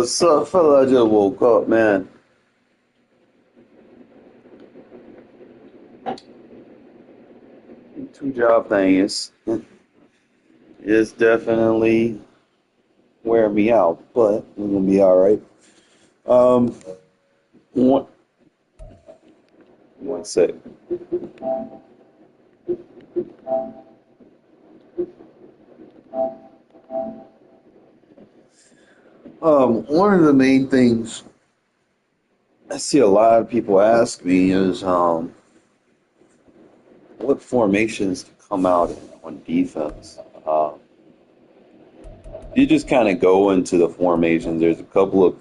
What's up, fella? I just woke up, man. Two job thing is definitely wearing me out, but we're gonna be all right. Um, one one sec. One of the main things I see a lot of people ask me is what formations to come out in on defense. You just kind of go into the formations. There's a couple of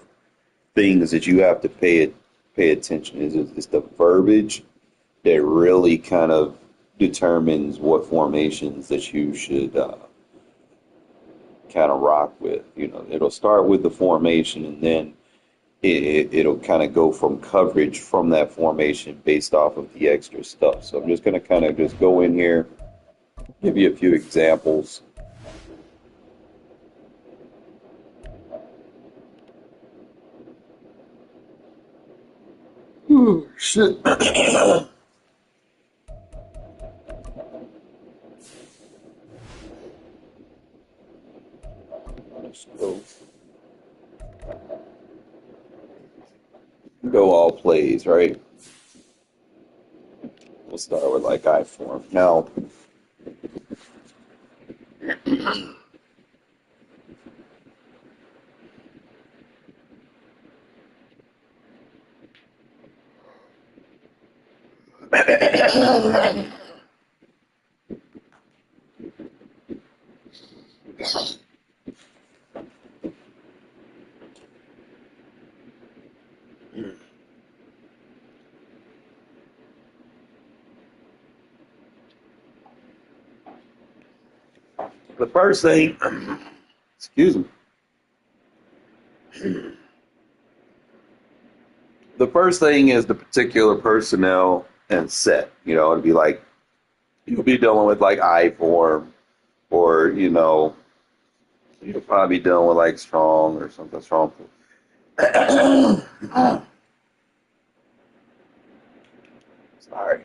things that you have to pay attention. Is the verbiage that really kind of determines what formations that you should kind of rock with. You know, it'll start with the formation, and then it'll kind of go from coverage from that formation based off of the extra stuff. So I'm just going to kind of just go in here, give you a few examples. Ooh, shit. Let's go all plays, right? We'll start with like I form. Now, the first thing, excuse me, the first thing is the particular personnel and set. You know, it'd be like you'll be dealing with like I form, or you'll probably be dealing with like strong or something strong. Sorry.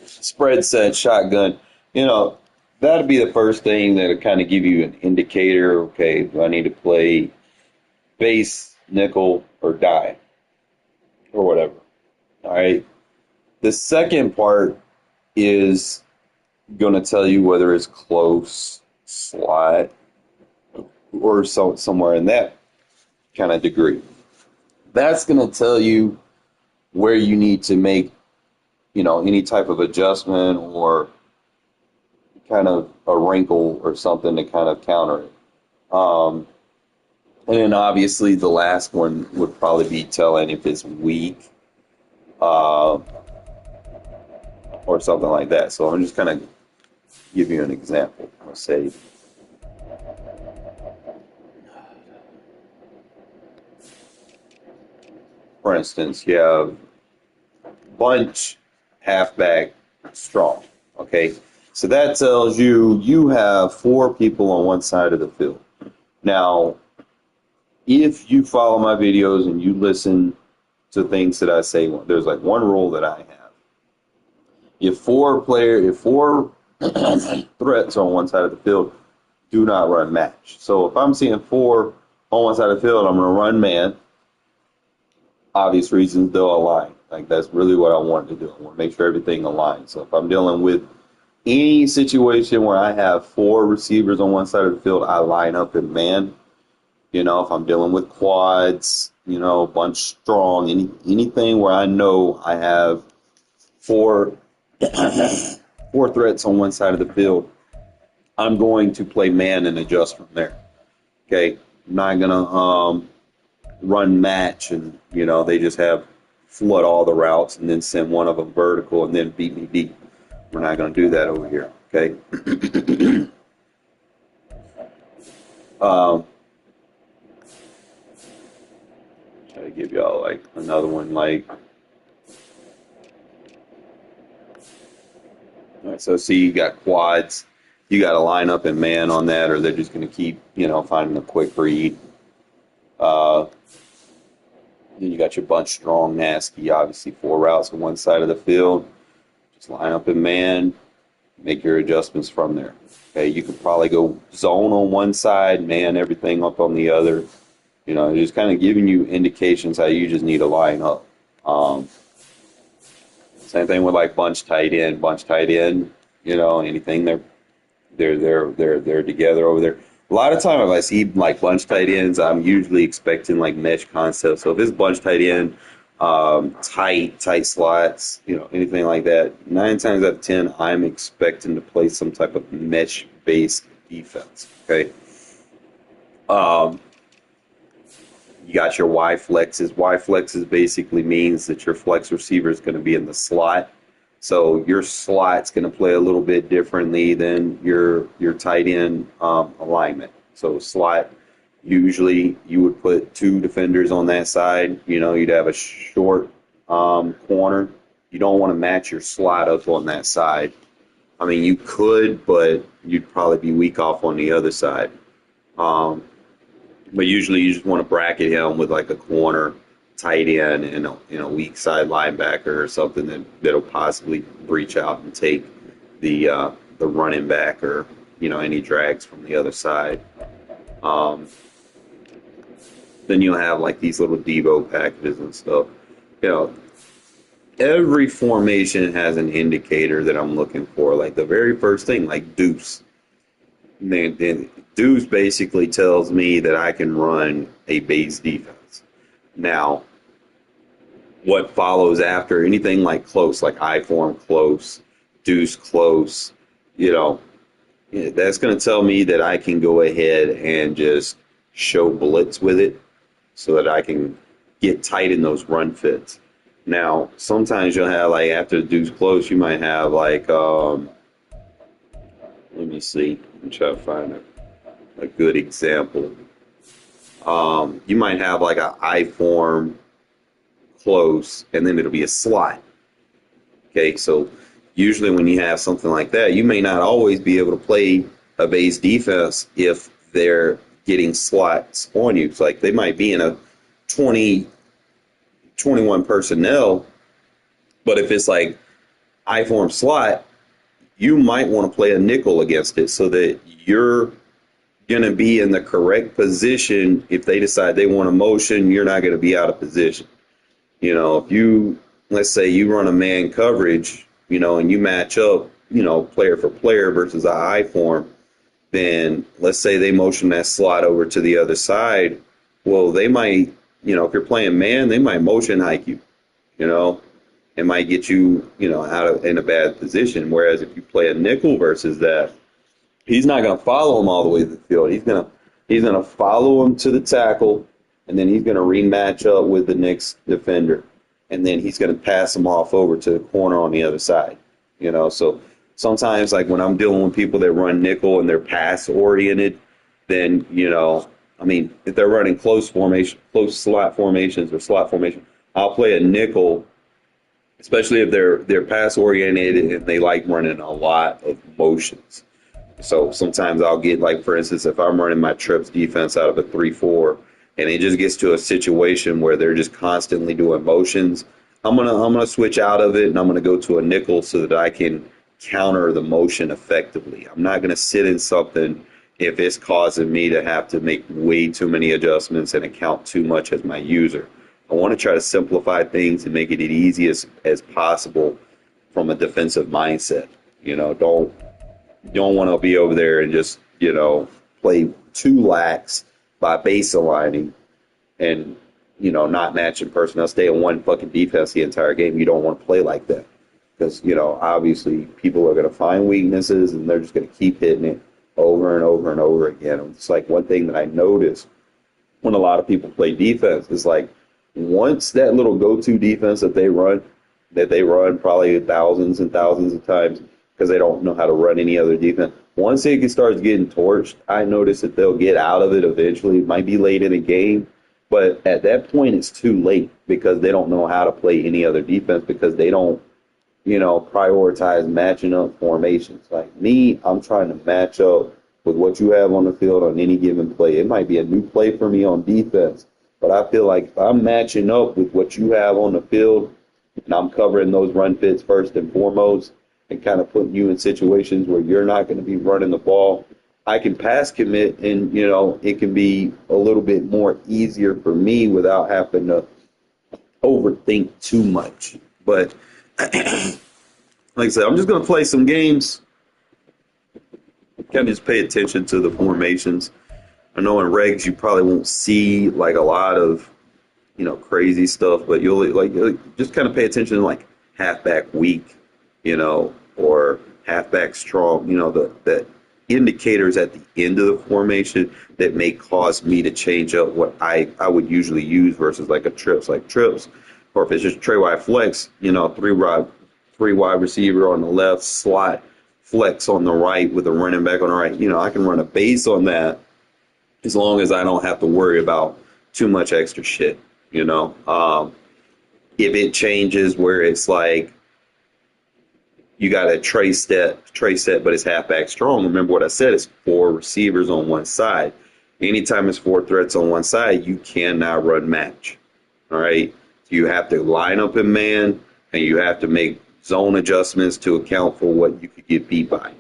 Spread set, shotgun. You know, that'd be the first thing that'll kind of give you an indicator. Okay, do I need to play base, nickel, or die, or whatever. All right. The second part is going to tell you whether it's close, slot, or somewhere in that kind of degree. That's going to tell you where you need to make, any type of adjustment or kind of a wrinkle or something to kind of counter it. And then obviously the last one would probably be telling if it's weak uh, or something like that. So I'm just kind of give you an example. I'll say, for instance, you have bunch, halfback, strong. Okay, so that tells you you have four people on one side of the field. Now, if you follow my videos and you listen to things that I say, there's like one rule that I have. If four threats on one side of the field, do not run match. So if I'm seeing four on one side of the field, I'm going to run man. Obvious reasons, they'll align. Like that's really what I want to do. I want to make sure everything aligns. So if I'm dealing with any situation where I have four receivers on one side of the field, I line up in man. You know, if I'm dealing with quads, bunch strong, anything where I know I have four four threats on one side of the field, I'm going to play man and adjust from there. Okay, I'm not gonna run match and they just have flood all the routes and then send one of them vertical and then beat me deep. We're not gonna do that over here. Okay. Try to give y'all like another one like. All right, so see, you got quads. you got to line up in man on that, or they're just going to keep, finding a quick read. Then you got your bunch strong, nasty, obviously 4 routes on one side of the field. Just line up in man, make your adjustments from there. Okay, you could probably go zone on one side, man everything up on the other. Just kind of giving you indications how you just need to line up. Same thing with like bunch tight end, anything they're together over there. A lot of time if I see like bunch tight ends, I'm usually expecting like mesh concepts. So if it's bunch tight end, tight slots, anything like that, 9 times out of 10, I'm expecting to play some type of mesh based defense. Okay. You got your Y flexes. Y flexes basically means that your flex receiver is going to be in the slot. So your slot's going to play a little bit differently than your tight end alignment. So slot, usually you would put 2 defenders on that side. You'd have a short corner. You don't want to match your slot up on that side. I mean, you could, but you'd probably be weak off on the other side. But usually you just want to bracket him with like a corner, tight end, and a weak side linebacker or something that'll possibly breach out and take the running back or any drags from the other side. Then you'll have like these little Devo packages and stuff. Every formation has an indicator that I'm looking for. Like the very first thing, like deuce. Then deuce basically tells me that I can run a base defense. Now, what follows after anything like close, like I form close, deuce close, that's going to tell me that I can go ahead and just show blitz with it so that I can get tight in those run fits. Now, sometimes you'll have like after the deuce close, you might have like, let me see, I'm trying to find a good example. You might have like a I form close, and then it'll be a slot. Okay, so usually when you have something like that, you may not always be able to play a base defense if they're getting slots on you. It's like they might be in a 21 personnel, but if it's like I form slot, you might want to play a nickel against it so that you're going to be in the correct position. If they decide they want a motion, you're not going to be out of position. If you, let's say you run a man coverage, and you match up, player for player versus a I form, then let's say they motion that slot over to the other side. Well, they might, if you're playing man, they might motion hike you, it might get you, in a bad position. Whereas if you play a nickel versus that, he's not going to follow him all the way to the field. He's going to follow him to the tackle, and then he's going to rematch up with the next defender, and then he's going to pass him off over to the corner on the other side. So sometimes, like when I'm dealing with people that run nickel and they're pass oriented, then if they're running close slot formations or slot formation, I'll play a nickel, especially if they're pass oriented and they like running a lot of motions. So sometimes I'll get, like, for instance, if I'm running my trips defense out of a 3-4 and it just gets to a situation where they're just constantly doing motions, I'm gonna switch out of it and I'm gonna go to a nickel so that I can counter the motion effectively. I'm not gonna sit in something if it's causing me to have to make way too many adjustments and account too much as my user. I want to try to simplify things and make it as easy as possible from a defensive mindset. Don't want to be over there and just, play too lax by base aligning and, not matching personnel, stay in one fucking defense the entire game. You don't want to play like that because, obviously people are going to find weaknesses and they're just going to keep hitting it over and over and over again. It's like one thing that I noticed when a lot of people play defense is like once that little go-to defense that they run probably thousands and thousands of times because they don't know how to run any other defense. Once it starts getting torched, I notice that they'll get out of it eventually. It might be late in the game, but at that point it's too late because they don't know how to play any other defense because they don't prioritize matching up formations. Like me, I'm trying to match up with what you have on the field on any given play. It might be a new play for me on defense, but I feel like if I'm matching up with what you have on the field and I'm covering those run fits first and foremost and kind of putting you in situations where you're not going to be running the ball, I can pass commit and, it can be a little bit more easier for me without having to overthink too much. But like I said, I'm just going to play some games. Kind of just pay attention to the formations. I know in regs you probably won't see like a lot of, crazy stuff, but you'll just kind of pay attention to like halfback weak, or halfback strong, the indicators at the end of the formation that may cause me to change up what I would usually use versus like a trips, or if it's just tray wide flex, three wide receiver on the left, slot flex on the right with a running back on the right. I can run a base on that as long as I don't have to worry about too much extra shit. If it changes where it's like you got a tray set, but it's halfback strong. Remember what I said, it's four receivers on one side. Anytime it's four threats on one side, you cannot run match. All right. You have to line up in man and you have to make zone adjustments to account for what you could get beat by.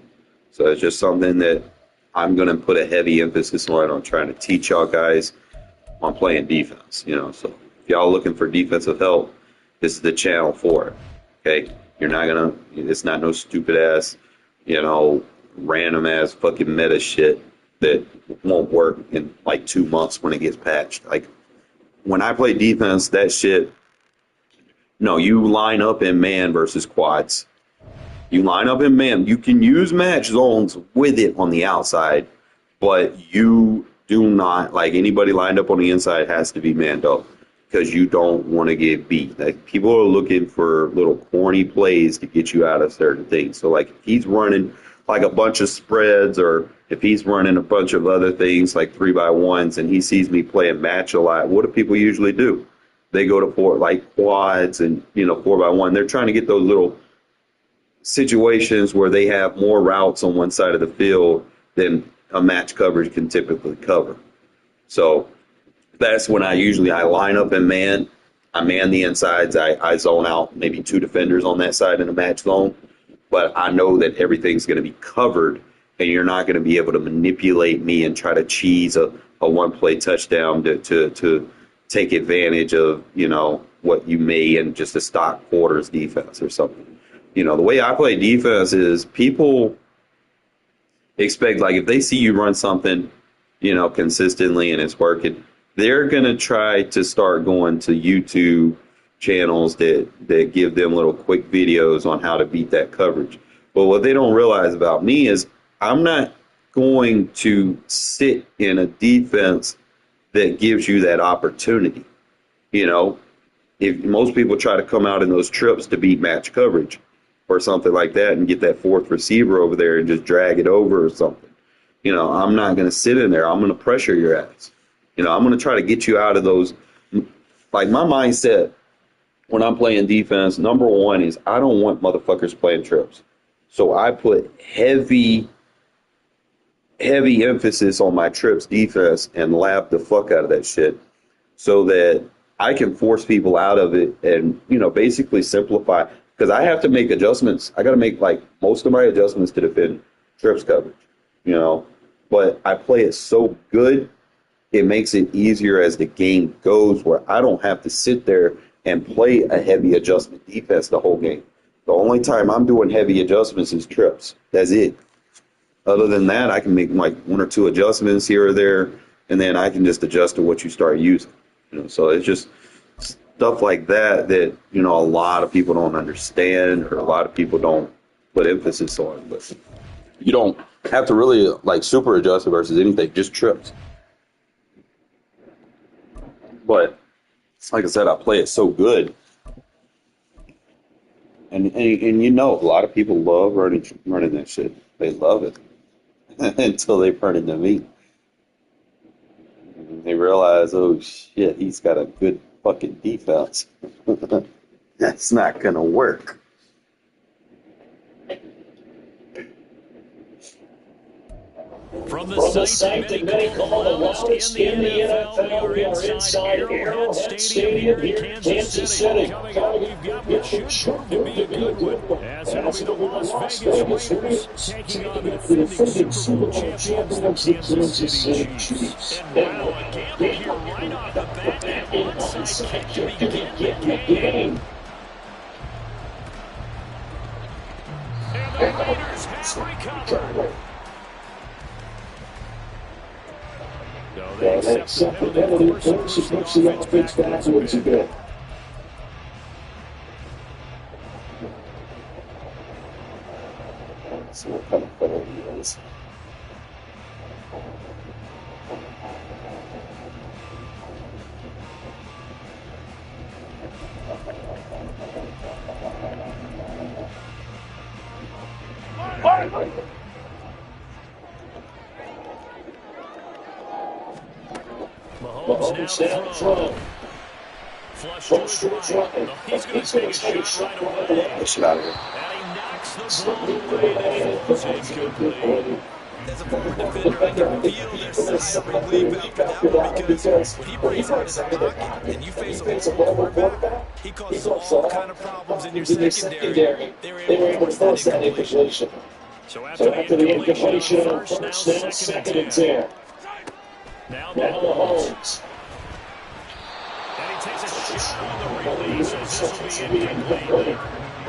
So it's just something that I'm going to put a heavy emphasis on trying to teach y'all guys on playing defense. So if y'all looking for defensive help, this is the channel for it. Okay. It's not no stupid ass, random ass fucking meta shit that won't work in like 2 months when it gets patched. Like when I play defense, that shit, no, you line up in man versus quads. You line up in man. You can use match zones with it on the outside, but you do not, like anybody lined up on the inside has to be manned up because you don't want to get beat. Like people are looking for little corny plays to get you out of certain things. So like if he's running like a bunch of spreads or if he's running a bunch of other things like 3x1s and he sees me playing match a lot, what do people usually do? They go to like quads and 4x1. They're trying to get those little situations where they have more routes on one side of the field than a match coverage can typically cover. So that's when I line up in man. I man the insides. I zone out maybe two defenders on that side in a match zone. But I know that everything's going to be covered and you're not going to be able to manipulate me and try to cheese a one-play touchdown to take advantage of, what you may in just a stock quarters defense or something. The way I play defense is people expect, like, if they see you run something, consistently and it's working, they're going to try to start going to YouTube channels that give them little quick videos on how to beat that coverage. But what they don't realize about me is I'm not going to sit in a defense that gives you that opportunity. If most people try to come out in those trips to beat match coverage or something like that and get that fourth receiver over there and just drag it over or something. I'm not going to sit in there. I'm going to pressure your ass. I'm going to try to get you out of those. Like my mindset when I'm playing defense, number one is I don't want motherfuckers playing trips. So I put heavy emphasis on my trips defense and lap the fuck out of that shit so that I can force people out of it and, basically simplify. Because I have to make adjustments. I got to make like most of my adjustments to defend trips coverage, But I play it so good, it makes it easier as the game goes where I don't have to sit there and play a heavy adjustment defense the whole game. The only time I'm doing heavy adjustments is trips. That's it. Other than that, I can make like one or two adjustments here or there, and then I can just adjust to what you start using. So it's just stuff like that a lot of people don't understand or a lot of people don't put emphasis on. But you don't have to really like super adjust it versus anything, just trips. But like I said, I play it so good. And a lot of people love running that shit. They love it until they run into me. And they realize, oh shit, he's got a good fucking defense. That's not gonna work. From the site that many call the lowest in the NFL, we are inside Arrowhead Stadium here in Kansas City. Coming up, we've got what should prove to be a good one, as it'll be the Las Vegas Raiders taking on the defending Super Bowl champions, the Kansas City Chiefs. And wow, a gamble here right off the bat, an onside kick to begin the game. And the Raiders have recovered. So they accept the penalty, of course, it puts the offense backwards a bit. See what kind of penalty it is. Mahomes down front. Flush to his right. He's going to take a shot right away. Get out of here. And he knocks the ball away. That is incomplete. As a former defender, I can feel their sigh of relief after that one, because he brings out his pocket and you face a horrible quarterback. He causes all kind of problems in your secondary. They were able to force that incompletion. So after the incompletion on first down, second and 10. Now Mahomes. And he takes a shot on the release, as this will be incomplete.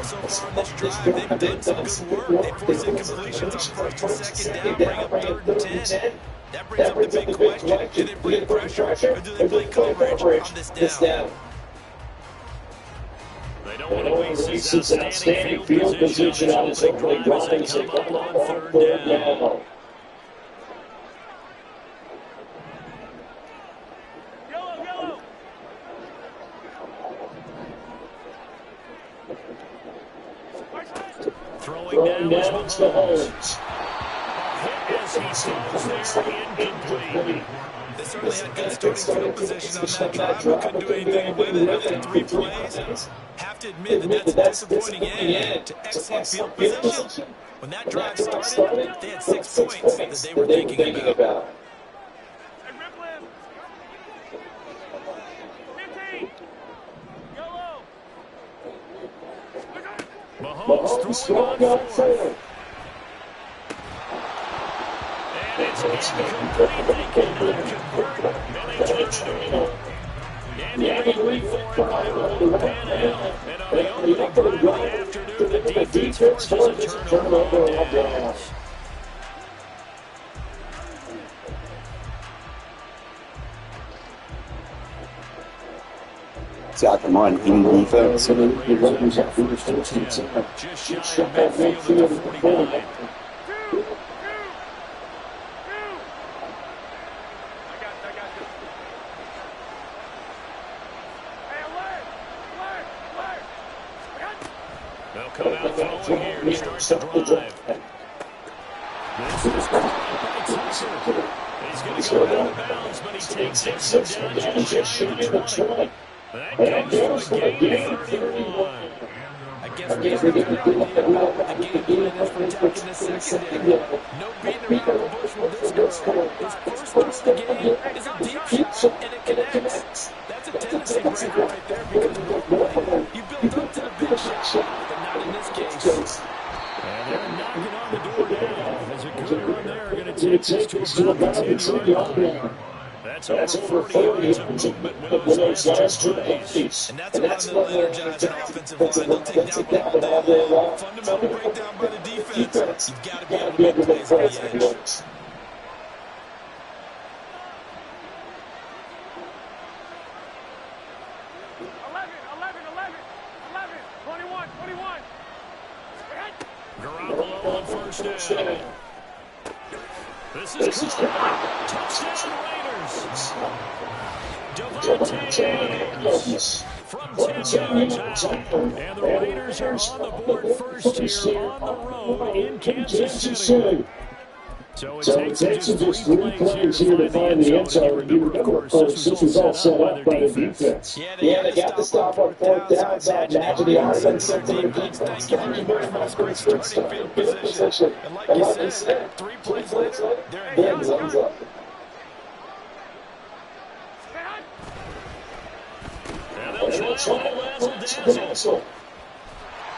So far in this drive, they've done some good work. They force incompletions on first and second down, bring up third and 10. That brings up the big question. Do they bring pressure, or do they play coverage on this down? They don't want to waste this outstanding field position on this opening drive as they come up on third down. Throwing down to Mahomes. As he throws there, incomplete. They certainly had good starting field position on that drive, but couldn't do anything with it after 3 plays. Have to admit that that's a disappointing end to excellent field position. When that drive started, they had 6 points that they were thinking about. Mahomes throwing on fourth. And it's incomplete. They cannot convert. And they turn it. And the complete for it pan out. And on the opening drive of the afternoon, the defense forces a turnover on downs. See, I can run in defense. Just shy of midfield at the 45. They'll come out throwing here to start the drive. This is caught by Tucker. He's going to go out of bounds, but he takes it down just shy of 20. That goes for a gain of 31. I guess we're going to get out the game plan is for attacking the secondary. No beating around the bush with this guy. His first play of the game is a deep shot, and it connects. That's a tendency breaker right there, because you build up to the big shot, but not in this case. And they're knocking on the door now. As a good run there, going to take this to about the 10-yard line. That's over 40 yards of movement with those last 2 plays. And that's what an energized offensive line. They'll take that one all day long. Fundamental breakdown by the defense. You've got to be able to make plays on the edge. Garoppolo on first down. This is caught. Touchdown Raiders. Devontae Adams from 10 yards out. And the Raiders are on the board first here on the road in Kansas City. So it takes them just three plays here to find the end zone. And you remember, of course, this was all set up by the defense. Yeah, they got the stop on fourth down, so I imagine they already been sent to their defense. Thank you very much. Great starting field position. And like you said, 3 plays later, they're in the end zone. And they'll try a little razzle-dazzle.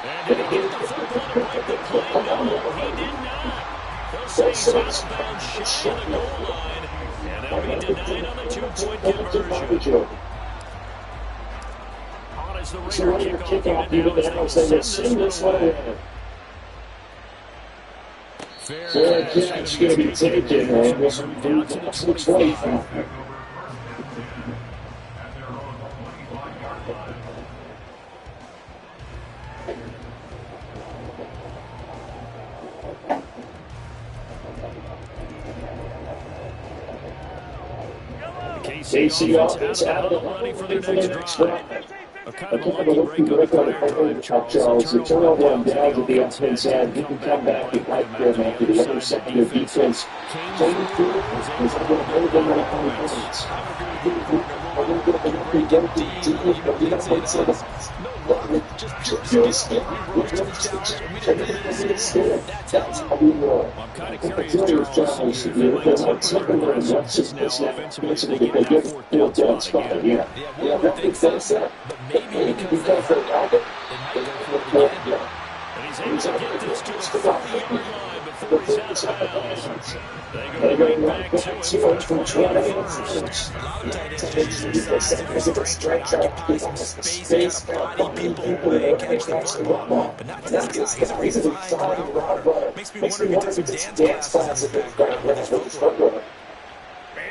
And did he get the football to break the play? No, he did not. They'll say he's out of bounds shy of the goal line. And they'll be denied on the 2-point conversion. On is the Raider kickoff unit now as they will send this one in. Fair catch going to be taken. And this will be out to the 25. KC offense out of the running for their next drive. A kind of a lucky break on the prior drive, Charles. The turnover on downs at the offense end. He can come back and right there after the other side of the defense. Came through. He's able to hold them right on the points. I'm kind of curious, Charles, if it might take their emphasis now offensively to get that fourth down spot again. Yeah, I think so. But maybe because they're out there, it might go for it again. And he's able to get this to the 40-yard line before he's out of bounds. They go right back to it from 21st. A lot of tight ends use their secondary to strike out, get some space, body people away, catch the football. But not this guy. He's a flying runner. Makes me wonder if he does a dance class at the background.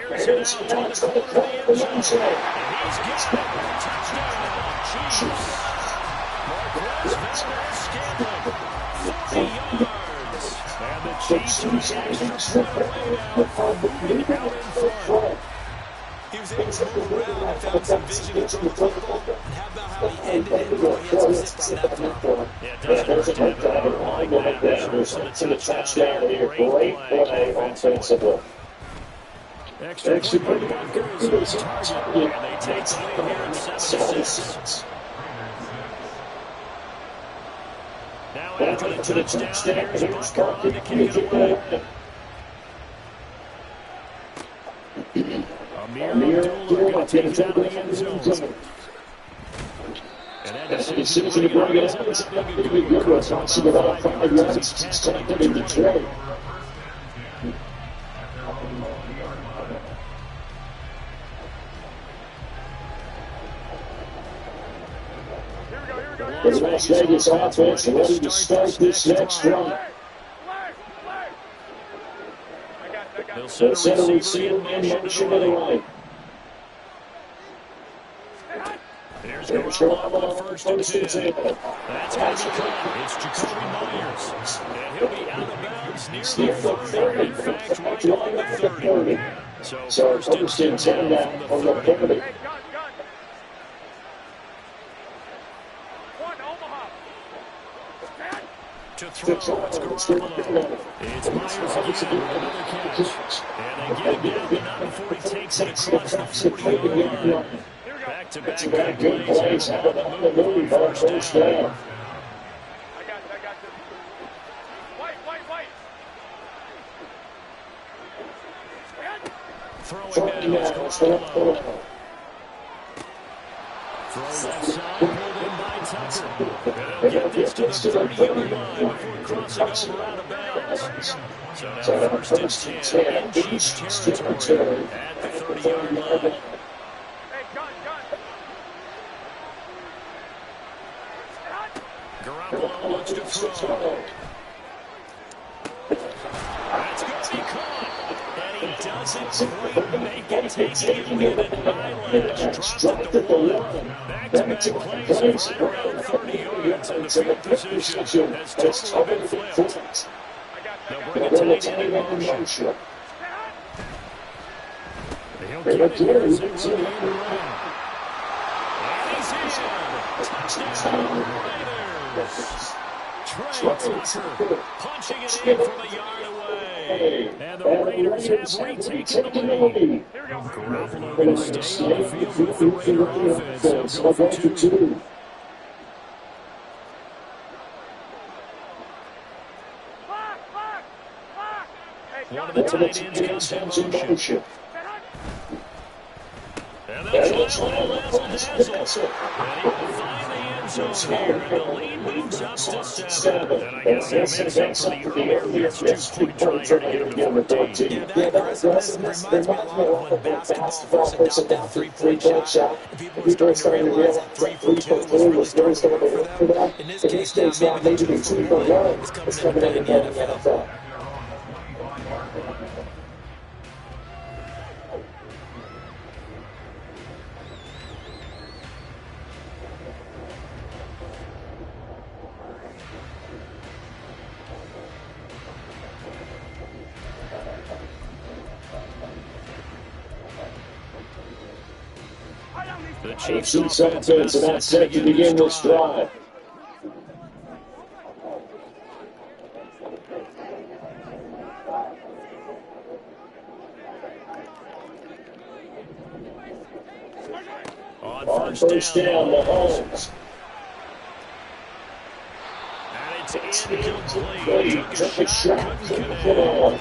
Bears it out to the corner of the end zone. And he's got it. Touchdown, Chiefs. Marquez Valdes-Scantling, 40 yards. And the Chiefs are actually way out in front. He was able to move around and found some vision into the football. And how about how he ended it? He had some zip on that throw. Yeah, it doesn't hurt to have it like that. There's a touchdown here. Great play offensively. Extra point goes to target, and they take the lead here at 7-6. Now after the touchdown, here's Bucker on to kick it away. Amir Abdullah going to take it out of the end zone. And that decision to bring it up is going to be a good one. Once you get out 5 yards, it's time to the trade. The Las Vegas offense ready to start this next drive. They'll set a receiver in motion to the right. There's Garoppolo on first and 10. That's going to be caught. It's Jacoby Myers. And he'll be out of bounds near the 30. In fact, right on the 30. So first and 10 now from the 30. To throw, it's Garoppolo. It's Myers again, another catch. And they get it down, but not before he takes it across the 40-yard line. Back-to-back good plays out of the move on first down. Throwing now, it's Garoppolo. Throw left side, pulled in by Tucker. And he'll get this to the 30-yard line before crossing over out of bounds. So now first and 10 in Chiefs territory at the 30-yard line. Garoppolo wants to throw. That's going to be caught. And he doesn't quite make it, taking it with an eyelash. Dropped at the 1. Back-to-back plays around 30 yards. And the field position has totally been flipped. They'll bring a tight end in motion. He'll get it here. 6 in the end run. And he's in. Touchdown. Trey Tucker punching it in from a yard away. away. And the Raiders have retaken the lead. Garoppolo going to stay on the field with the Raider offense. They'll go for two. One of the tight ends comes in motion. And they'll try a razzle-dazzle. And he will find the end zone here. And the lead moves up to 7. And I guess that makes up for the earlier missed two-point try here to get him to 14. Yeah, that aggressiveness reminds me a lot of when basketball first got that three-point shot. And people were starting to realize that 3 for 2 was really starting to work for them. In this case, now maybe the 2 for 1 is coming into play in the NFL. The Chiefs offense about set to begin this drive. On first down, Mahomes. And it's incomplete. Took a shot, couldn't connect. Well,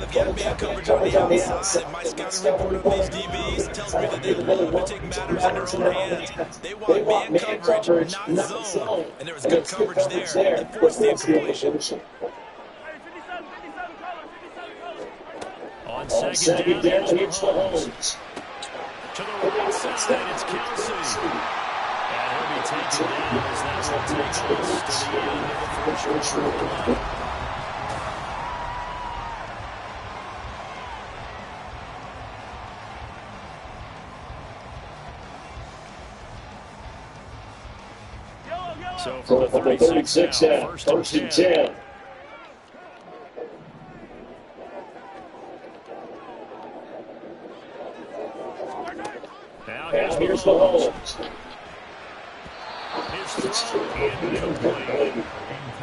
if you have man coverage on the outside, my scouting report of these DBs tells me that they really want to take matters in their own hands. They want man coverage, not zone. And there was good coverage there to force the incompletion. On second down, here's Mahomes. To the right side, it's Kelsey. And he'll be taken down as that will take us to the end of the first quarter. So from the 36 now, first and 10. Now here's Mahomes. His throw incomplete.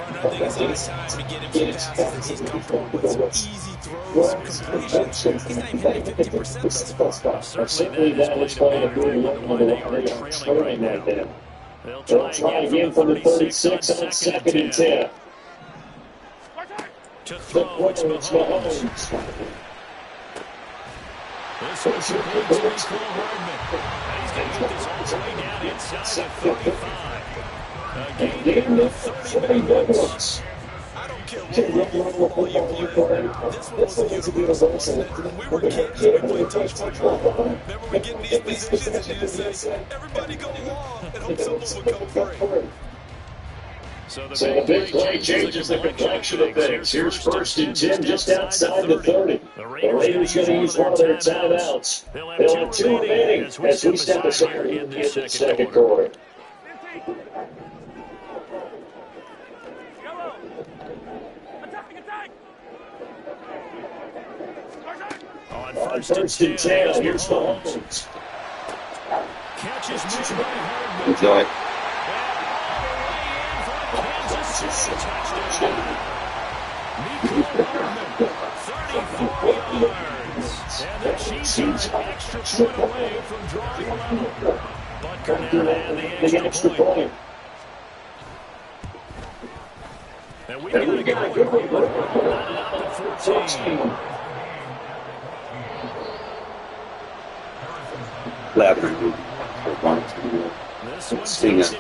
I think it's his time to get him some passes that he's comfortable with. Some easy throws, some completions. He's not even hitting 50% thus far. Certainly that is playing a good look when they are trailing right now. They'll try again from the 36 on second and 10. To throw, it's Mahomes. This one's complete to Cole Hardman. He's going to get this all the way down inside the 35. A game of 30 minutes. I don't care what level you play. This one was universal. When we were kids, we played touch football. Remember we get in these positions and you just say, everybody go along and hope someone would come free. So the big play changes the complexion of things. Here's first and 10 just outside the 30. The Raiders going to use one of their timeouts. They'll have two remaining as we step aside here in the second quarter. On first and 10, here's Mahomes. Catches made by Hardman. Enjoy. Touchdown. Mecole Hardman, 34 yards. And the Chiefs are an extra point away from drawing level. Butker now had the extra point. And we got a good one. Out to 14. Labyrinth. Sting it.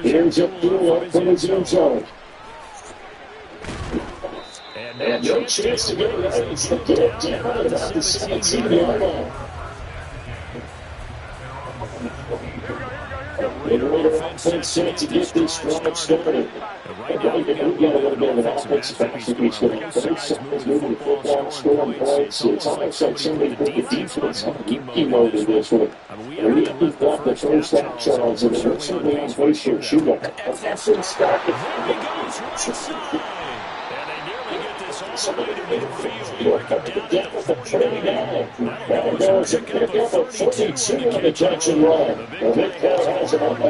Here's a pull up from his own zone. And no chance to go right. He's down at the 17-yard line. Raider offense set to get this drive started. Right now, we've got a little bit of an offensive activity going on. Both sides moving the football, scoring points. It's almost like somebody put the defense on key mode in this one. And we have got the first half, Charles, and they're certainly on pace here. Shootout. That's in start. There he goes, right side. And they nearly get this all the way to midfield. Down to 49. That'll go as a pick up of 42 on the Jackson run. The big miles an hour out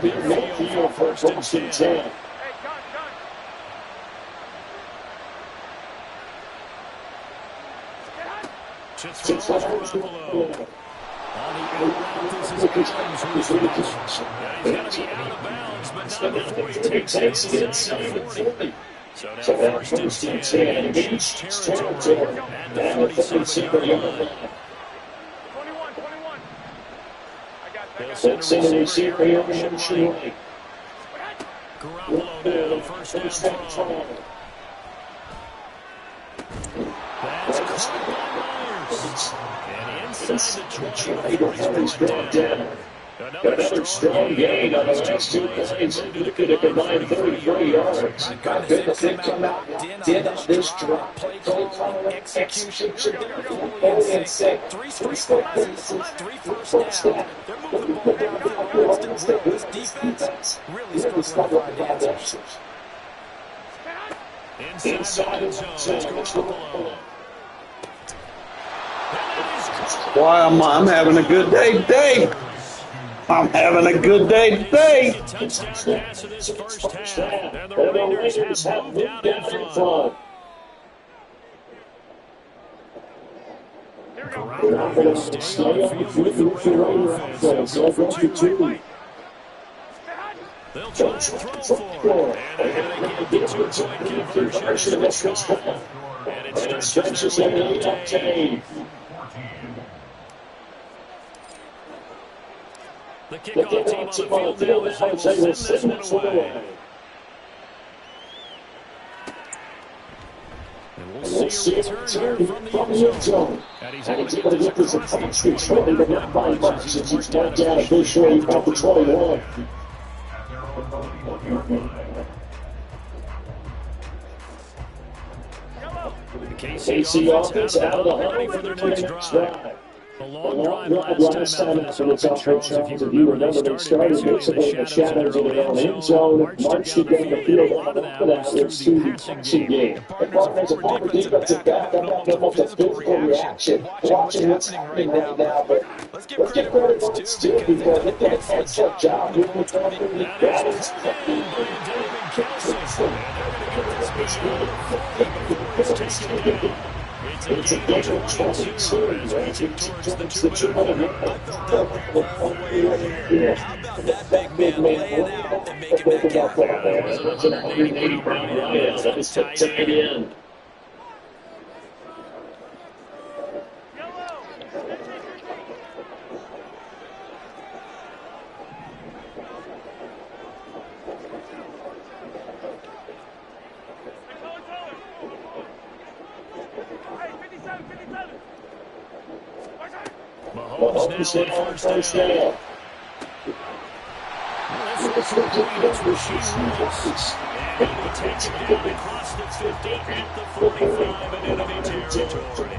there midfield for first and 10. To throw Garoppolo. On the out route, this is Adams who's the ball. Now he's going to be out of bounds, but not before he takes it inside the 40. So now first and 10 in Chiefs territory at the 37-yard line. 21. They'll send a receiver here on the right. Garoppolo now, first down throw. That's caught by Myers. And inside the 20, he's brought down. Another strong gain on the last 2 plays. Looking at the 933 yards. Goodness, they come out did on this drop. Play call, execution. They're in sick. 3 straight passes, 3 first downs. They're moving the ball downfield. Still will. This defense really struggling to find answers. Inside the zone, it's Garoppolo. Boy, I'm having a good day today. I'm having a good day today. Touchdown pass in this first half. And the Raiders have moved out in front. Garoppolo stay on the field with the Raider offense. Go for 2. They'll try and throw for it. And they get the 2-point conversion. It's caught. And it stretches to the octave. The kickoff team on the field now as they will send this one away. And we'll see a return here from the end zone. And he's able to get this across the country, but not by much since he's down officially at the 21. The KC offense out of the huddle for their next drive. A long drive last time out for the Charles. If you remember, they started basically in the shadows of their own end zone, marched it down the field. A lot of that was through the passing game. And there's a former defensive back, I'm not going to physical reaction. Watching what's happening right now, but let's give credit to it too, because they did a heads-up job doing the targeting league guys. It's a digital 22 as we get towards the 2-minute. How about that big man laying out and making that count? That was 180 yards. That was tight end. Mahomes now on first down. This is Rasheed Rice. And he takes it down across the 50 at the 45 in enemy territory.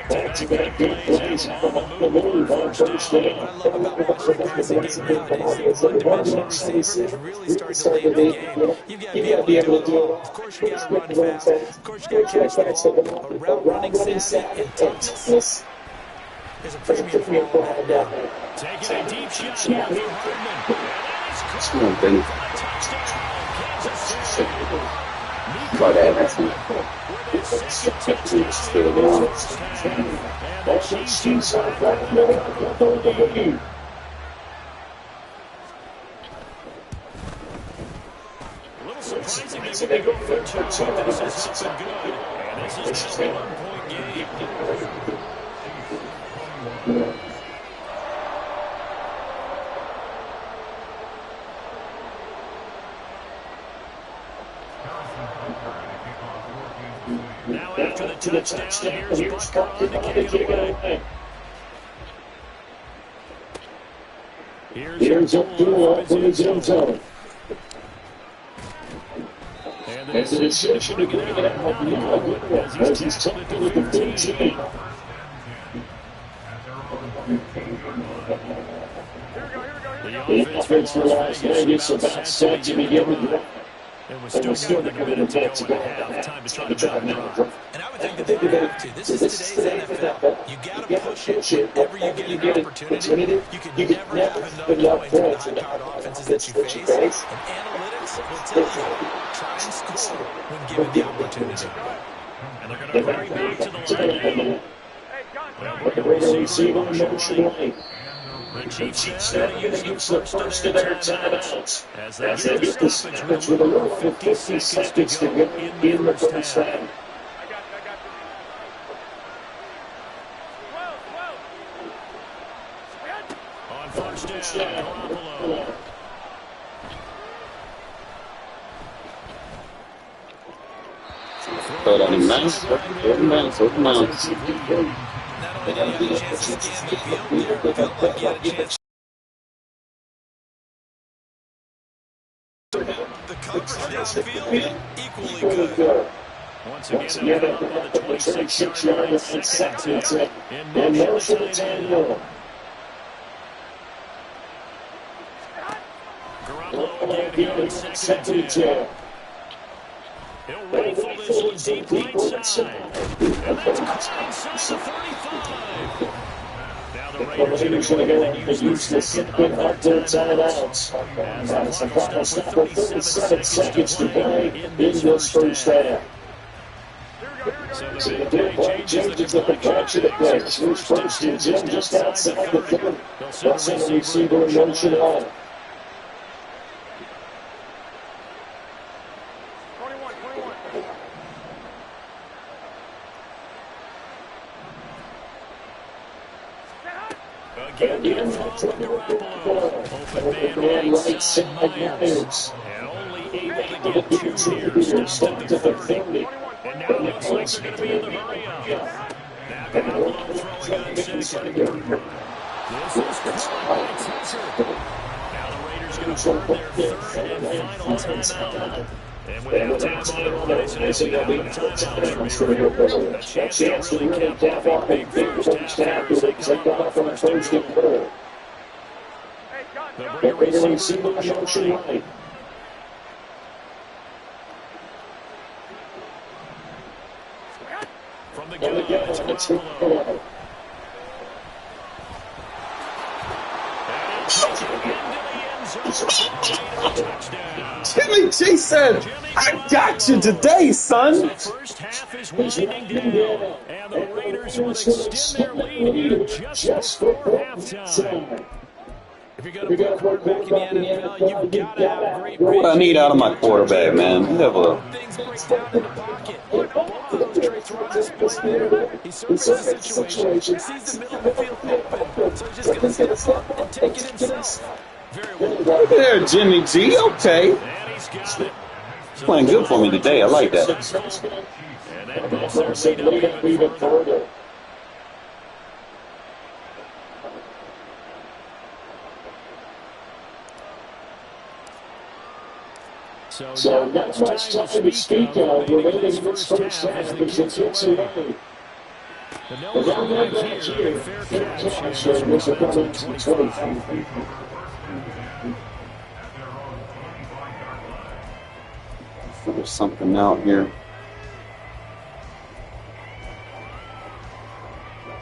Back-to-back plays on the move on first down. What I love about watching guys in game nowadays, one-dimensional receivers really starting to lead the game. You've got to be able to do it. Of course, you got to run fast. Of course, you got to catch the ball. A route running savvy and toughness is a premium quality down there. Taking a deep shot now for Hardman. Come on, Benny. Try that, that's it. A little surprising that when they go for 2, this is something good. And this is now a 1-point game. Now after the touchdown, here's Parker to kick it away. Here's Abdullah from his end zone. And the decision to get it out as he's tackled at the 15. The offense for Las Vegas about set to begin with. And we're still got a minute to go in the half. Time to try to drive. And I would think that they would have to. This is today's NFL. You got to push it whenever you get an opportunity. You can never have enough points with the high-powered offenses that you face. And analytics will tell you, try and score when given the opportunity. And they're going to hurry back to the line. Well, we're going to receive on motion right. The Chiefs going to use the first of their timeouts as they get the stoppage with over 50 seconds to go in the first half. On first down, Garoppolo. Third and 9. Third and 9. Third and 9. Not only did he have a chance to scan the field there, felt like he had a chance. The coverage downfield, equally good. Once again, on the 26-yard line, second and 10. In motion to tight end. Garoppolo again here on second and 10. He'll rifle this one deep right side. And that's caught inside the 35. Now the Raiders are going to go ahead and use the second of their timeouts. As the clock is stopped with 37 seconds to play in this first half. So the big play changes the projection of plays. Here's first and 10 just outside the 30. They'll send the receiver in motion on. Again, from Garoppolo. Open man right side Myers. And only able to get 2 here. Stopped at the 30. And now it looks like they're going to be in the hurry-up. Now Garoppolo throwing on second. This is caught by Tucker. Now the Raiders going to burn their third and final timeout. And without time on the offense, they'll be out of timeouts. A chance to really cap off a big first half as they come off from first and goal. They'll bring a receiver motion right. From the gun, it's Garoppolo. Jimmy G said, I got you today, son. First half is winding down, and the Raiders will extend their lead just before halftime. If you're going to put a quarterback in the NFL, you've got to have a great What I need out of my quarterback, man. things break down in the pocket. Both of those traits are on display. He surveys the situation, sees the middle of the field open, so he's just going to step up and take it himself. Very well. Right there, Jimmy G. Okay. And he's got it. Playing good for me today. I like that. And that bumps their lead up even further. So not much time to speak of remaining in this first half as it gets away. The no back here, fair catch, and was about 25. There's something out here.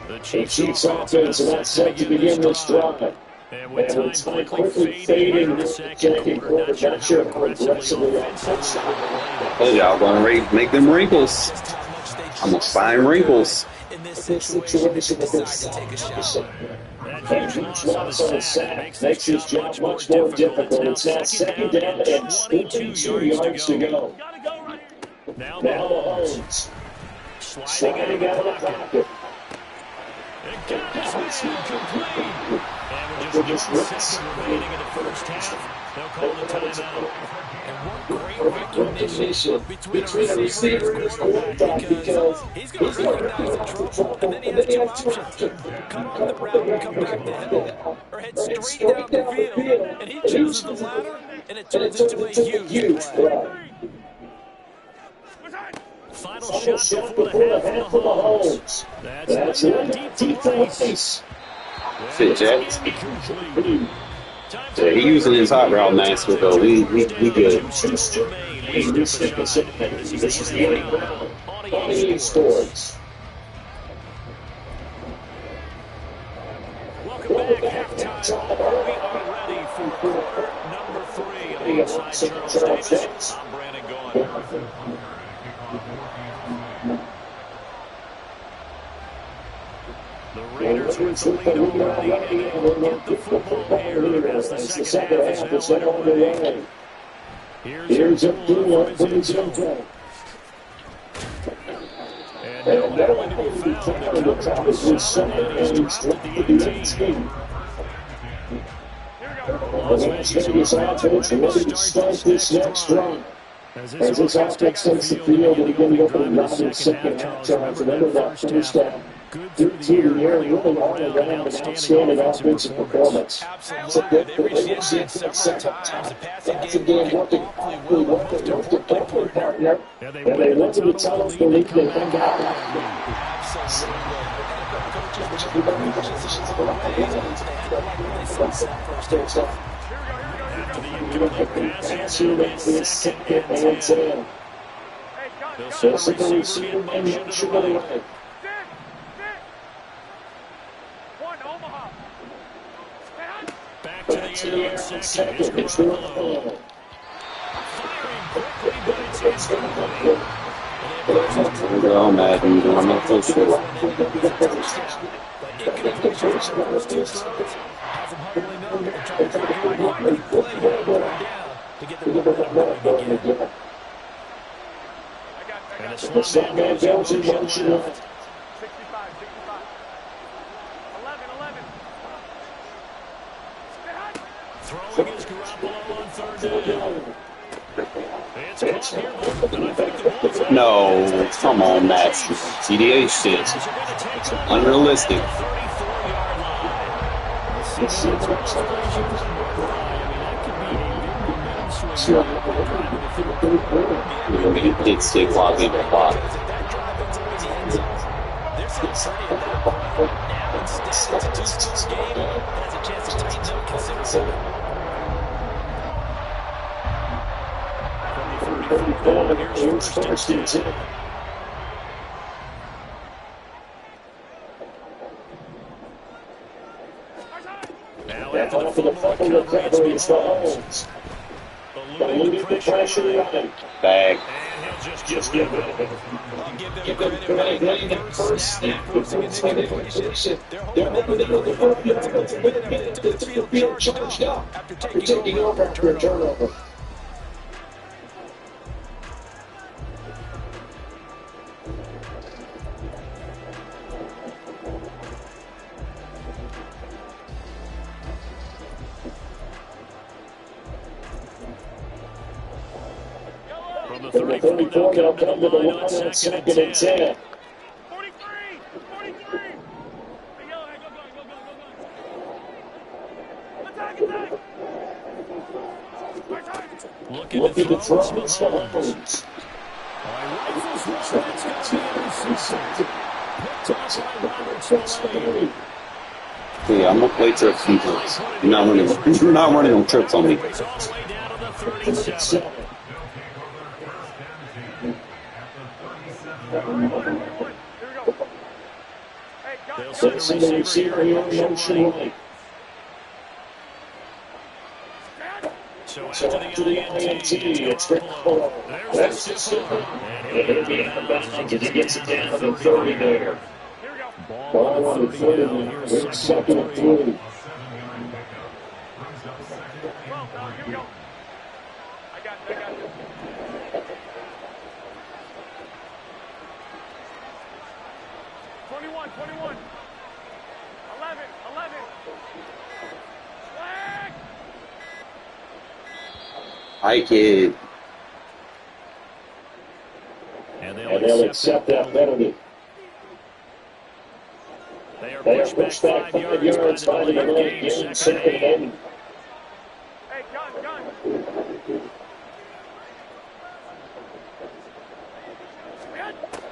The Chiefs offense is set to begin this drive. And with time quickly fading in the second quarter, not sure how aggressively offensive. Hey, y'all gonna make them wrinkles. I'm gonna find wrinkles. In this situation, they should decide to take a shot. That huge loss on the sack makes his job much more difficult. It's now second down and 22 yards to go. Now Mahomes sliding out of the pocket. It got incomplete. And we're just 1 second remaining in the first half. They'll call the timeout. And what great recognition between a receiver and his quarterback, because he's going to recognize the trouble, and then he has 2 options. Cut on the route and come back to head, or head straight down the field. And he chooses the latter, and it turns into a huge play. Final shot before the half of Mahomes. That's a deep place. Fit, Jack. Yeah, he using his hot route master though. We good. This is the inning round on EA Sports. Welcome back, halftime. We are ready for quarter number 3 alongside Charles Davis. I'm Brandon Gaudin. The Raiders with the lead already, and they will get the football here as the second half is now underway. Here's Abdullah from his end zone. And nowhere to be found. The coverage was solid, and he's dropped the 18. Las Vegas offense ready to start this next run. As this offense takes the field and again go for the second half drive. Remember that first half. Good through the air, really all around an outstanding offensive performance. Absolutely. They reached the end zone several times. The passing game working awfully well with their play partner. And they went to the tunnel for lead. They come back. After the incomplete pass, here is second and 10. They'll send the receiver in motion to the right. Back to the air on second. Here's Garoppolo. Firing quickly, but it's incomplete. Go Madden, doing my first one. And a slot man goes in motion left. 65. 11. Throwing is Garoppolo on third down. It's caught here, and I think the ball's out. No, come on, Max. CDA shit. Unrealistic. 34-yard line. It's sick while being a clock. Now it's a 2-score game. Has a chance to tighten up considerably. Here's first and 10. Now after the fumble recovery, it's Mahomes. Eluding the pressure running. Bag. And he'll just get rid of it. Give them credit. That first snap was against the completion. They're hoping that the first get to the field charged up after taking over after a turnover. From the 34, they'll come to the line on second and 10. 43. Looking to throw it's Mahomes. Rifles one, it's going to be intercepted. Picked off by Robertson. Yeah, I'm gonna play trips defense. You're not running on trips on me. It's all the way down to the 37. They'll send the receiver here in motion right. So after the INT, it's Garoppolo. There's the super. And he'll be out of bounds as he gets it down to the 30 there. Ball on the 30 now. Here's second and 3. Here we go. I got you. 21. 11. Flag! Hi, kid. And they'll accept that penalty. They are pushed back 5 yards by the delay game, second and 8. Hey, gun.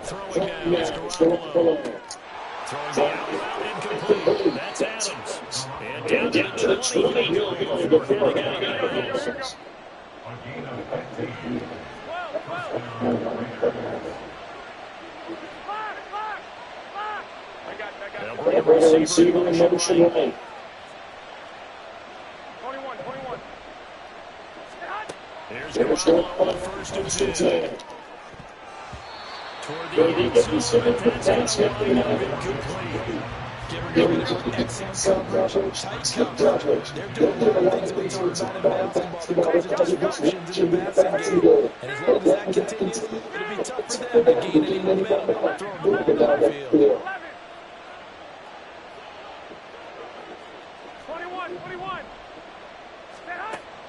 Throwing now is Garoppolo. Throwing the out route incomplete. That's Adams. down to the 20. He'll go for it again on the Eagles. 12. I got. They'll bring a receiver in motion right. 21. Here's Garoppolo on the first and 10. Toward the inside, that's going to be incomplete. Giving it excellent coverage, tight coverage. They're doing a lot of things we talk about in basketball. They're causing disruptions in the passing game. And as long as that continues, it'll be tough for them to gain any momentum or throw a ball downfield. 11. 21.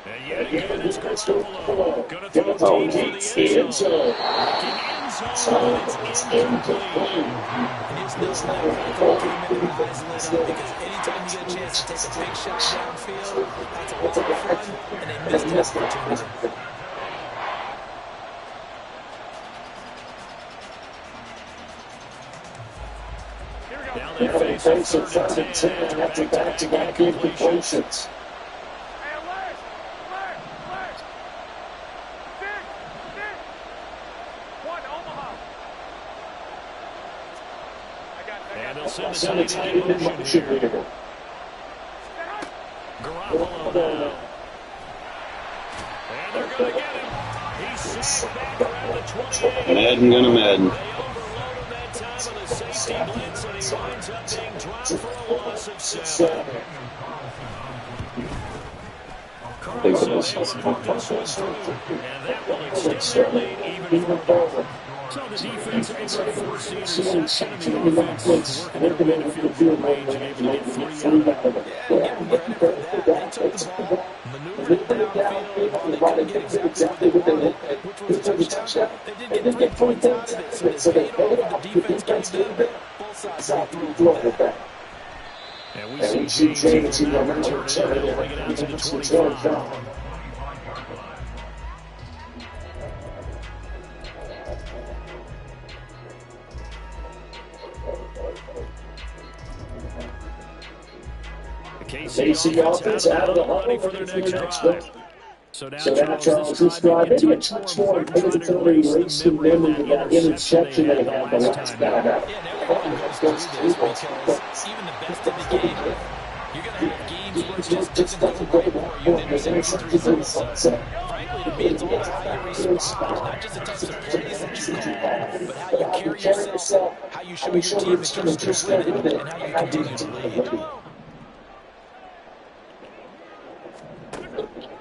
And yet again, it's Garoppolo. Going to throw deep to the end zone. Looking end zone, but it's incomplete. And it's not like Cole came in and eyes lit up because anytime you get a chance to take a big shot downfield, that's a lot of fun, and they missed the opportunity. Now they face a third and 10 after back-to-back completions. Hey, alert! 1, Omaha. I got. And they'll send the tight end in motion here. Garoppolo now. And they're going to get him. He's sacked back around the 28. Madden gonna Madden. They overloaded that time with a safety blitz, and he winds up being dropped for a loss of 7. Carlson able to put this one through, and that will extend their lead even further. So the defense able to force the interception, and the offense working their way to field range and able to get 3 out of it. Yeah, give them credit for that. They took the ball, maneuvered it downfield. While they couldn't get exactly what they wanted, which was a touchdown, they did get 3 points out of it. So they paid off. The defense came in. Both sides drove it back. And we see James in the return, and they'll bring it out to the 25. The KC offense out of the hunt for their next drive. So now Charles is driving maybe a touch more predictability, racing memory with that interception they had the last time. Yeah, now everyone goes through this because even the best in the game, you're going to have games where it just doesn't go for you. Then there's injuries and such. Frankly, to me, it's all about how you respond. Not just the types of plays that you call, but how you carry yourself, how you show your team that you're still with it, and how you continue to lead.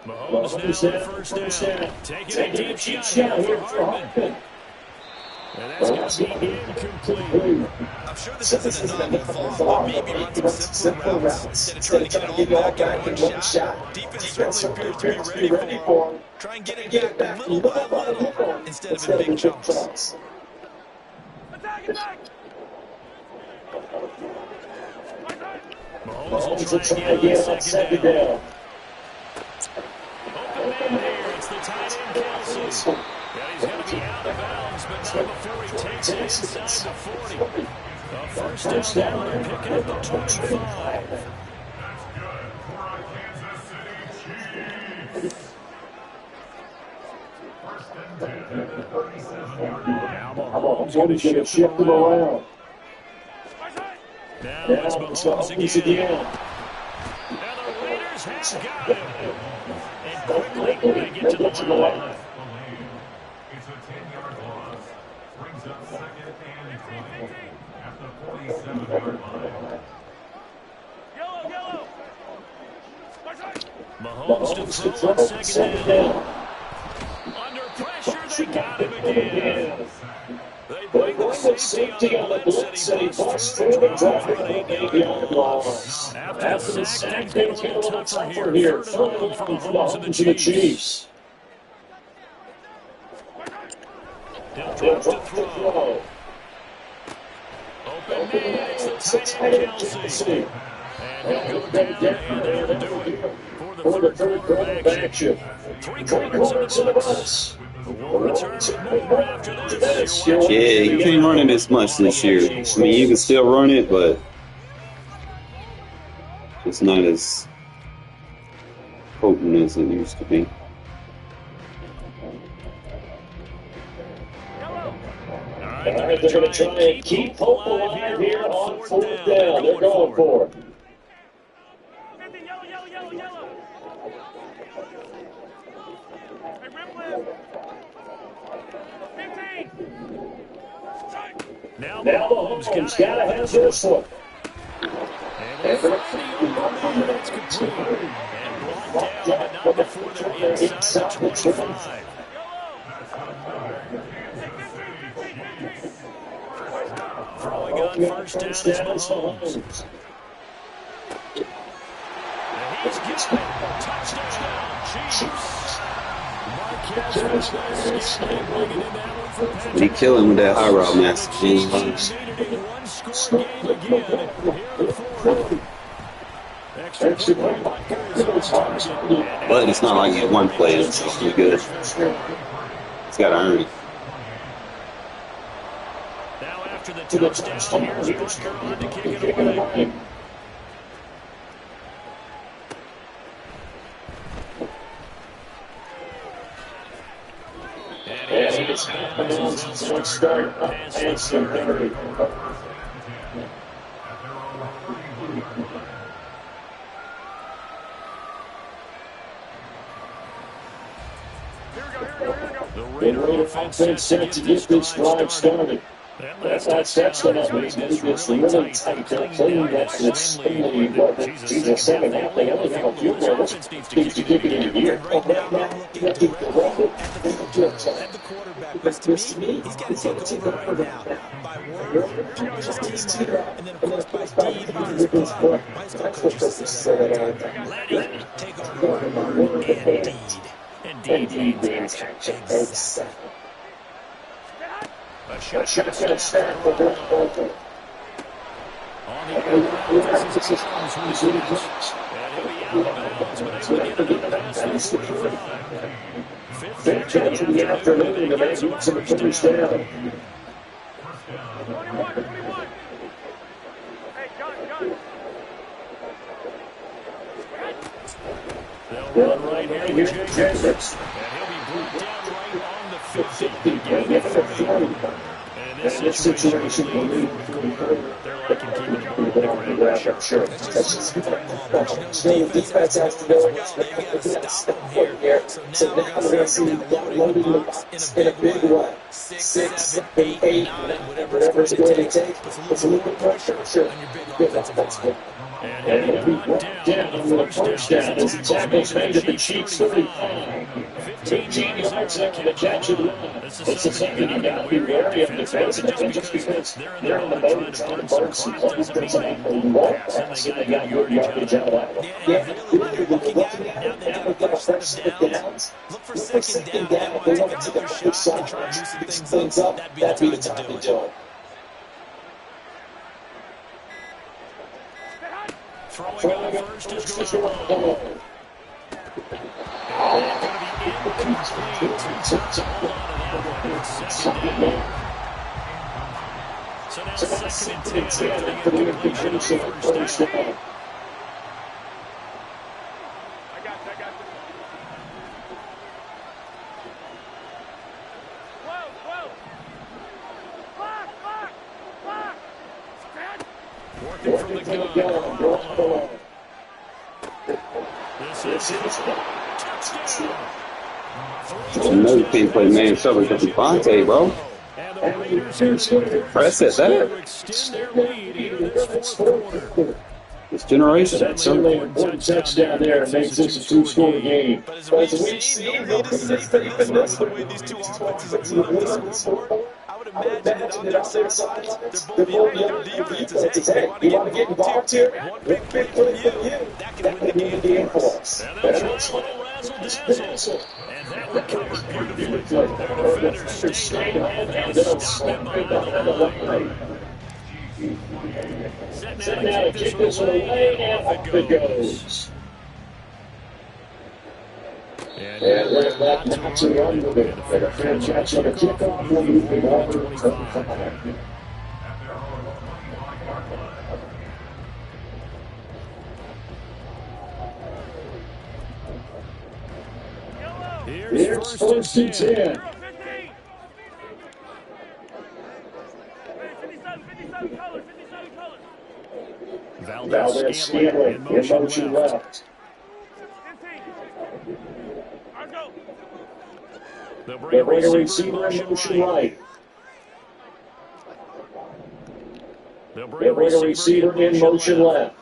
Mahomes now on first down. Taking a deep shot here for Hartman. And that's going to be incomplete. I'm sure this isn't a novel thought, but maybe run some simpler routes instead of trying to get it all back in one shot. Defense certainly appears to be ready for him. Try and get it back little by little instead of in big chunks. Attack! Mahomes will try again on second down. Open man here. It's the tight end, Kelsey. And he's going to be out of bounds, but not before he takes it inside the 40. A first down now, they're picking up the 25. Now Mahomes going to shift them around. Now it's Mahomes again. And the Raiders have got him. And quickly they get to the line. It's a 10-yard loss. Brings up second and 20 at the 47-yard line. Yellow! Mahomes to throw on second down. Under pressure, they got him again. They bring the safety on the blitz, and he busts through the drive for an 8-yard loss. After the sack, things get a little tougher here. Third and long for Mahomes and the Chiefs. He'll drop to throw. Open man, it's the tight end, Kelsey. And he'll go down, and they'll do it for the third quarter of action. 3 quarters in the books. We'll return with more after this. Yeah, you can't run it as much this year. I mean, you can still run it, but It's not as potent as it used to be. All right, they're going to try and keep hope alive here on fourth down. They're going for it. 50, yellow, yellow, yellow, yellow. Hey, rip left. 15. Now Now Mahomes got to have this one. And we'll find the open man. It's complete. And brought down, but not before they're inside the 25. Throwing on first down is Mahomes. And he's got it. Touchdown, Chiefs. Marquez Valdez bringing in that one for Patrick. He killed him with that high route, man. Needed a one-score game again here in Florida. Extra point Rutgers on target. But it's not like he had one play, so he's good. He's got to earn it. Now after the touchdown, here's Butker on to kick it away. And he's out of bounds on the start. Pass the 30. The Raider offense set to get this drive started. That's going to make this really tight. They're playing that extremely well. Jesus, second half, they only have a few there. This needs to kick it in here. Right now, I'm looking at the quarterback. Because to me, he's got to take over right now. By word, put his team up, and then, of course, by deed, with his blood. My high school coaches say, Letty, take over by word and deed. And deed means action. Exactly. A shot snap. On the outside, this is Adams who's in it. And he'll be out of bounds, but able to get it past the 45. Fifth catch of the afternoon, and they get some first down. 21, 21. Hey, gun. They'll run right here with Jacobs. And he'll be brought down right on the 50. Gain of 3. And in this situation, they're liking keeping the ball on the ground. Sure. That's just defense has to know they've got to stop them here. So now we're going to see loading the box in a big way. 6, 7, 8, 9, whatever it's going to take. Puts a little bit of pressure on your big offensive line. And he'll be brought down on the first down as he tackles made at the Chiefs 35. 15 yards after the catch and run. This is something you got to be wary of defensively, just because they're in the mode trying to burn some clock doesn't mean they won't pass, and they got yardage out of that. Yeah, really looking at it, now they've got first downs. Look for second down. They want to take another shot and try to loosen things up. That'd be the time to do it. Throwing on first is Garoppolo. And it's going to be incomplete. Hold on to that one. Second down. So now second and 10 after the incompletion of the first down. I got you. Whoa. Block. Working from the gun. This is touchdown. You know you can't play man coverage with Devontae, bro. And the Raiders are scoring Press it to back. extend their lead into this fourth quarter. This generation. That's a really important touchdown there. It makes this a two-score game. But as we've seen, even the way these two offenses have moved the scoreboard, I would imagine that on their sides, they're both yelling their defenses. Hey, you want to get involved here? One big play from you. That can win the game for us. And they'll try a little razzle-dazzle. And that recovered beautifully. Their defenders stayed on and stopped him behind the line. Set now to kick this one away, and off it goes. And we're back to run with it. And a fair catch on a kickoff will move the ball to 25. Here's first and 10. 15. 57 colors, 57 colors. Valdez Scantling in motion left. 15. Let's go. They'll They bring a bring a receiver in motion right. They'll They bring a receiver in motion left.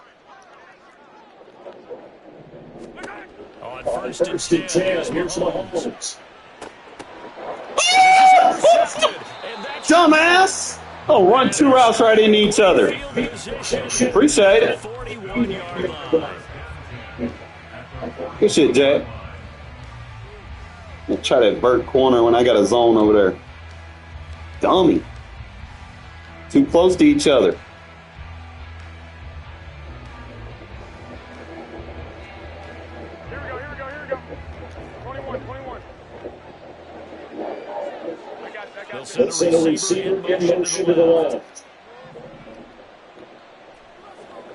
On On first and 10, here's Mahomes. Mahomes. Dumbass! Oh, run two routes right into each other. Appreciate it. 41-yard line. Good shit, Jack. I'll try that vert corner when I got a zone over there. Dummy. Too close to each other. Here we go. 21. I got They'll it. send a receiver in motion to the left.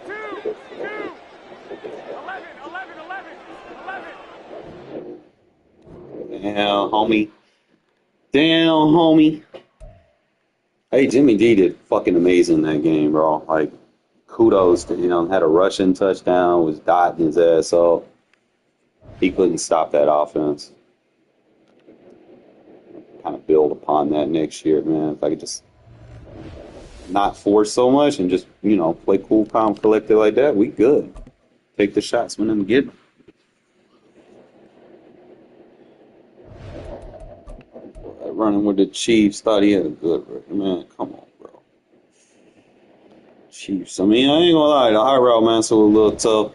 2. 11. Damn, homie. Damn, homie. Hey, Jimmy D did fucking amazing in that game, bro. Like, kudos to, had a rushing touchdown, was dotting his ass off. He couldn't stop that offense. Kind of build upon that next year, man. If I could just not force so much and just, play cool, calm, collected like that, we good. Take the shots when them get them. Running with the Chiefs, thought he had a good record. Man, come on, bro. Chiefs. I mean, I ain't gonna lie, the high route man, so a little tough.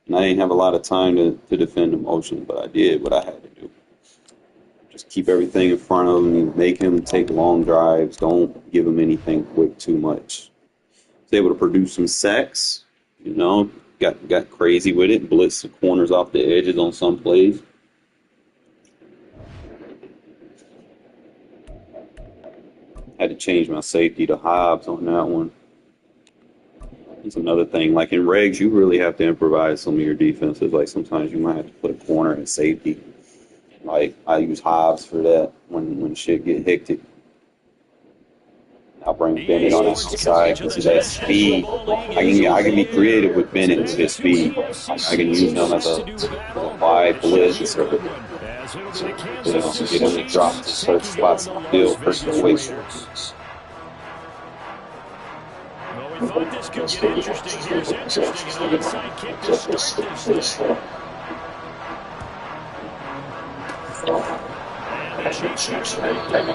And I didn't have a lot of time to defend the motion, but I did what I had to do. Just keep everything in front of him, make him take long drives, don't give him anything quick too much. Was able to produce some sacks, got crazy with it, blitzed the corners off the edges on some plays. Had to change my safety to Hobbs on that one. It's another thing. Like in regs, you really have to improvise some of your defenses. Like sometimes you might have to put a corner at safety. Like I use Hobbs for that when shit get hectic. I'll bring Bennett on that side because of that speed. I can be creative with Bennett with his speed. I can use him as a wide blitz or get him to drop to certain spots in the field for situations. Well, we thought this could get interesting. Here's interesting. An onside kick to start this thing. And the Chiefs running left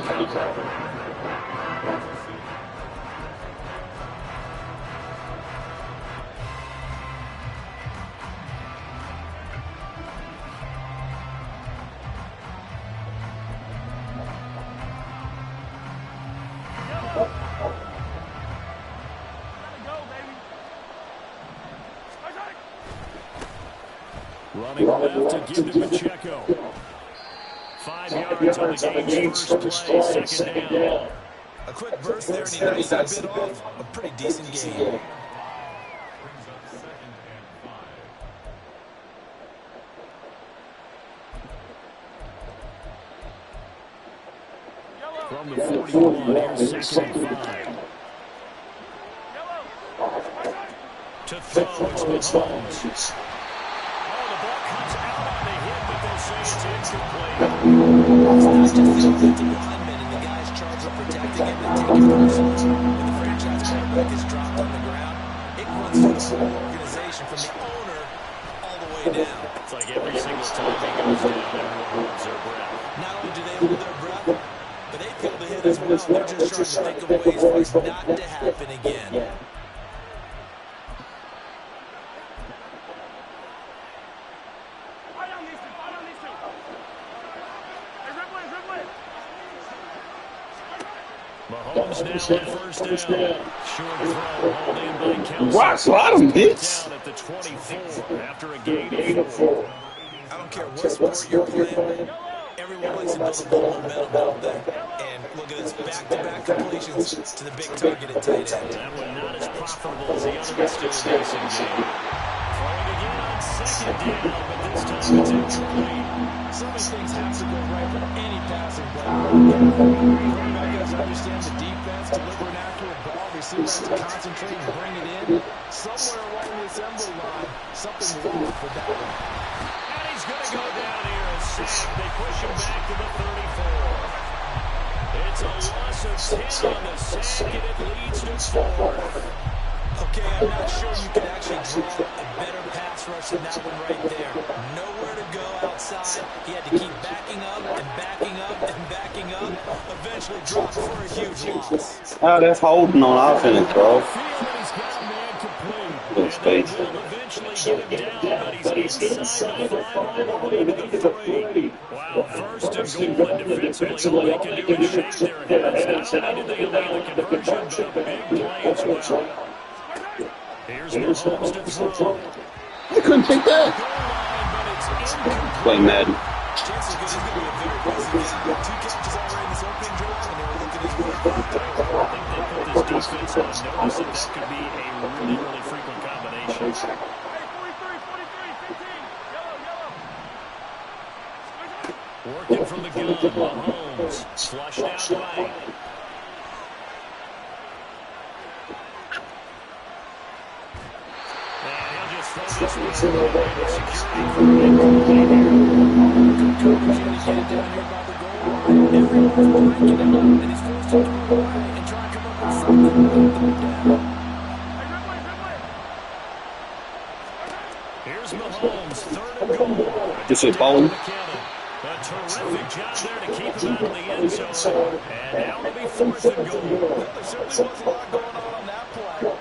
to give to Pacheco. 5 yards on the game's first play, second down. A quick burst there, and he knows a bit off. A pretty decent game. From the 41, here's second and 5. To throw, it's Mahomes. Oh, the ball comes out on the hit, but they'll say it's incomplete. It's not just the offensive linemen and the guys charged with protecting him and taking personal. When the franchise quarterback is dropped on the ground, it runs through the whole organization from the owner all the way down. It's like every single time he goes down, everyone holds their breath. Not only do they hold their breath, but they feel the hit as well. They're just trying to think of ways for it not to happen again. Mahomes now on first down. Short throw, hauled in by Kelsey. Rock bottom, bitch. Down at the 24 after a gain of 4. I don't care what sport you're playing, everyone likes to build a little momentum out there. And look at this, back-to-back completions to the big targeted tight end. That one not as profitable as the other, but still a decent game. Throwing again on second down, but It's time it's incomplete. So many things have to go right for any passing play. Quarterback has to understand the defense, deliver an accurate ball, receiver has to concentrate and bring it in. Somewhere along the assembly line, something's off with that one. And he's going to go down here and sack. They push him back to the 34. It's a loss of 10 on the sack, and it leads to 4. Okay, I'm not sure you can actually draw a better pass rush than that one right there. Nowhere to go outside. He had to keep backing up and backing up and backing up. Eventually dropped for a huge loss. Oh, that's holding on offense, bro. Feel that he's got a man complete. Little space. And will eventually get him down, but he's inside the 5 all the way to the 3. Wow, first and goal, and defensively all they can do is shake their heads. Not only did they allow the conversion, but a big play as well. Here's Mahomes to throw. I couldn't take that. Play Madden. Chances are good he's going to be a very busy game. 2 catches already in this opening drive, and they were looking at I think they put this defense on notice that could be a really, really frequent combination. Hey, 43, 15. Yellow. Working from the gun, Mahomes flushed out right. Here's Mahomes, 3rd and goal. Just a ball. A terrific job there to keep him out of the end zone. And now it'll be 4th and goal. There certainly was a lot going on that play.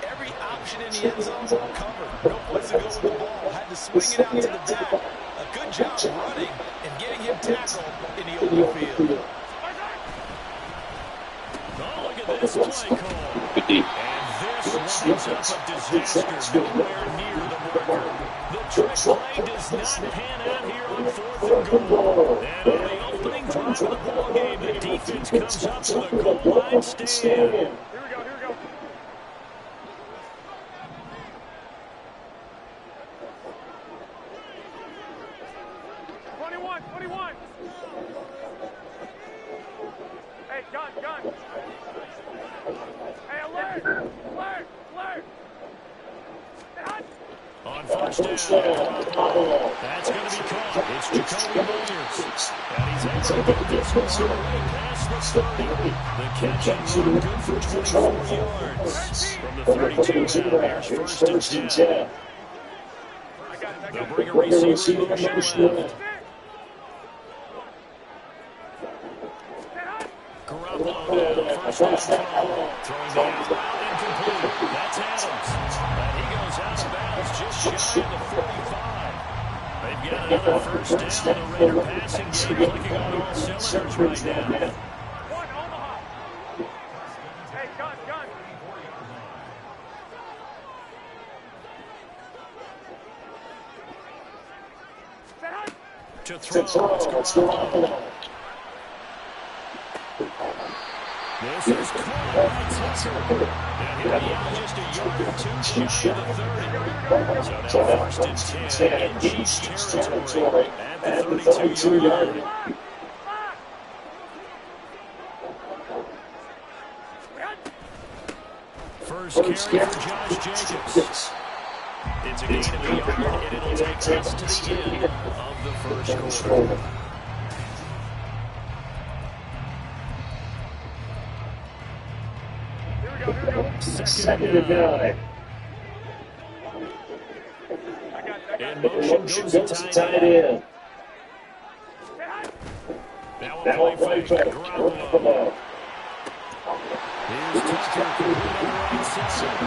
Every option in the end zone covered. No place to go with the ball. Had to swing it out to the back. A good job running and getting him tackled in the open field. Oh, look at this play call. Good deep. And this winds up a disaster nowhere near the marker. The trick play does not pan out here on 4th and goal. And on the opening drive of the ball game, the defense comes up with a goal line stand. Here we go. 21. Hey, gun. Hey, alert. On 1st down, that's going to be caught. It's Jacoby Myers. And he's able to get this one away past the 30. The catch and run good for 24 yards. From the 32 now, here's 1st and 10. They'll bring a receiver in motion left. Garoppolo now, 1st and 12. Throwing the out route incomplete. That's Adams. And he goes out of bounds just shy of the 45. They've got another 1st down. The Raider passing game clicking on all cylinders right now. One, Omaha. Hey, gun. To throw, it's Garoppolo. This is caught by Tucker. And he'll be out just a yard or 2 shy of the 30. So now 1st and 10 in Chiefs territory at the 32-yard line. First carry for Josh Jacobs. It's a gain of a yard, and it'll take us to the end of the 1st quarter. Second and 9. In motion goes the tight end. Now a play fake. Garoppolo. Here's Tucker complete on the right side.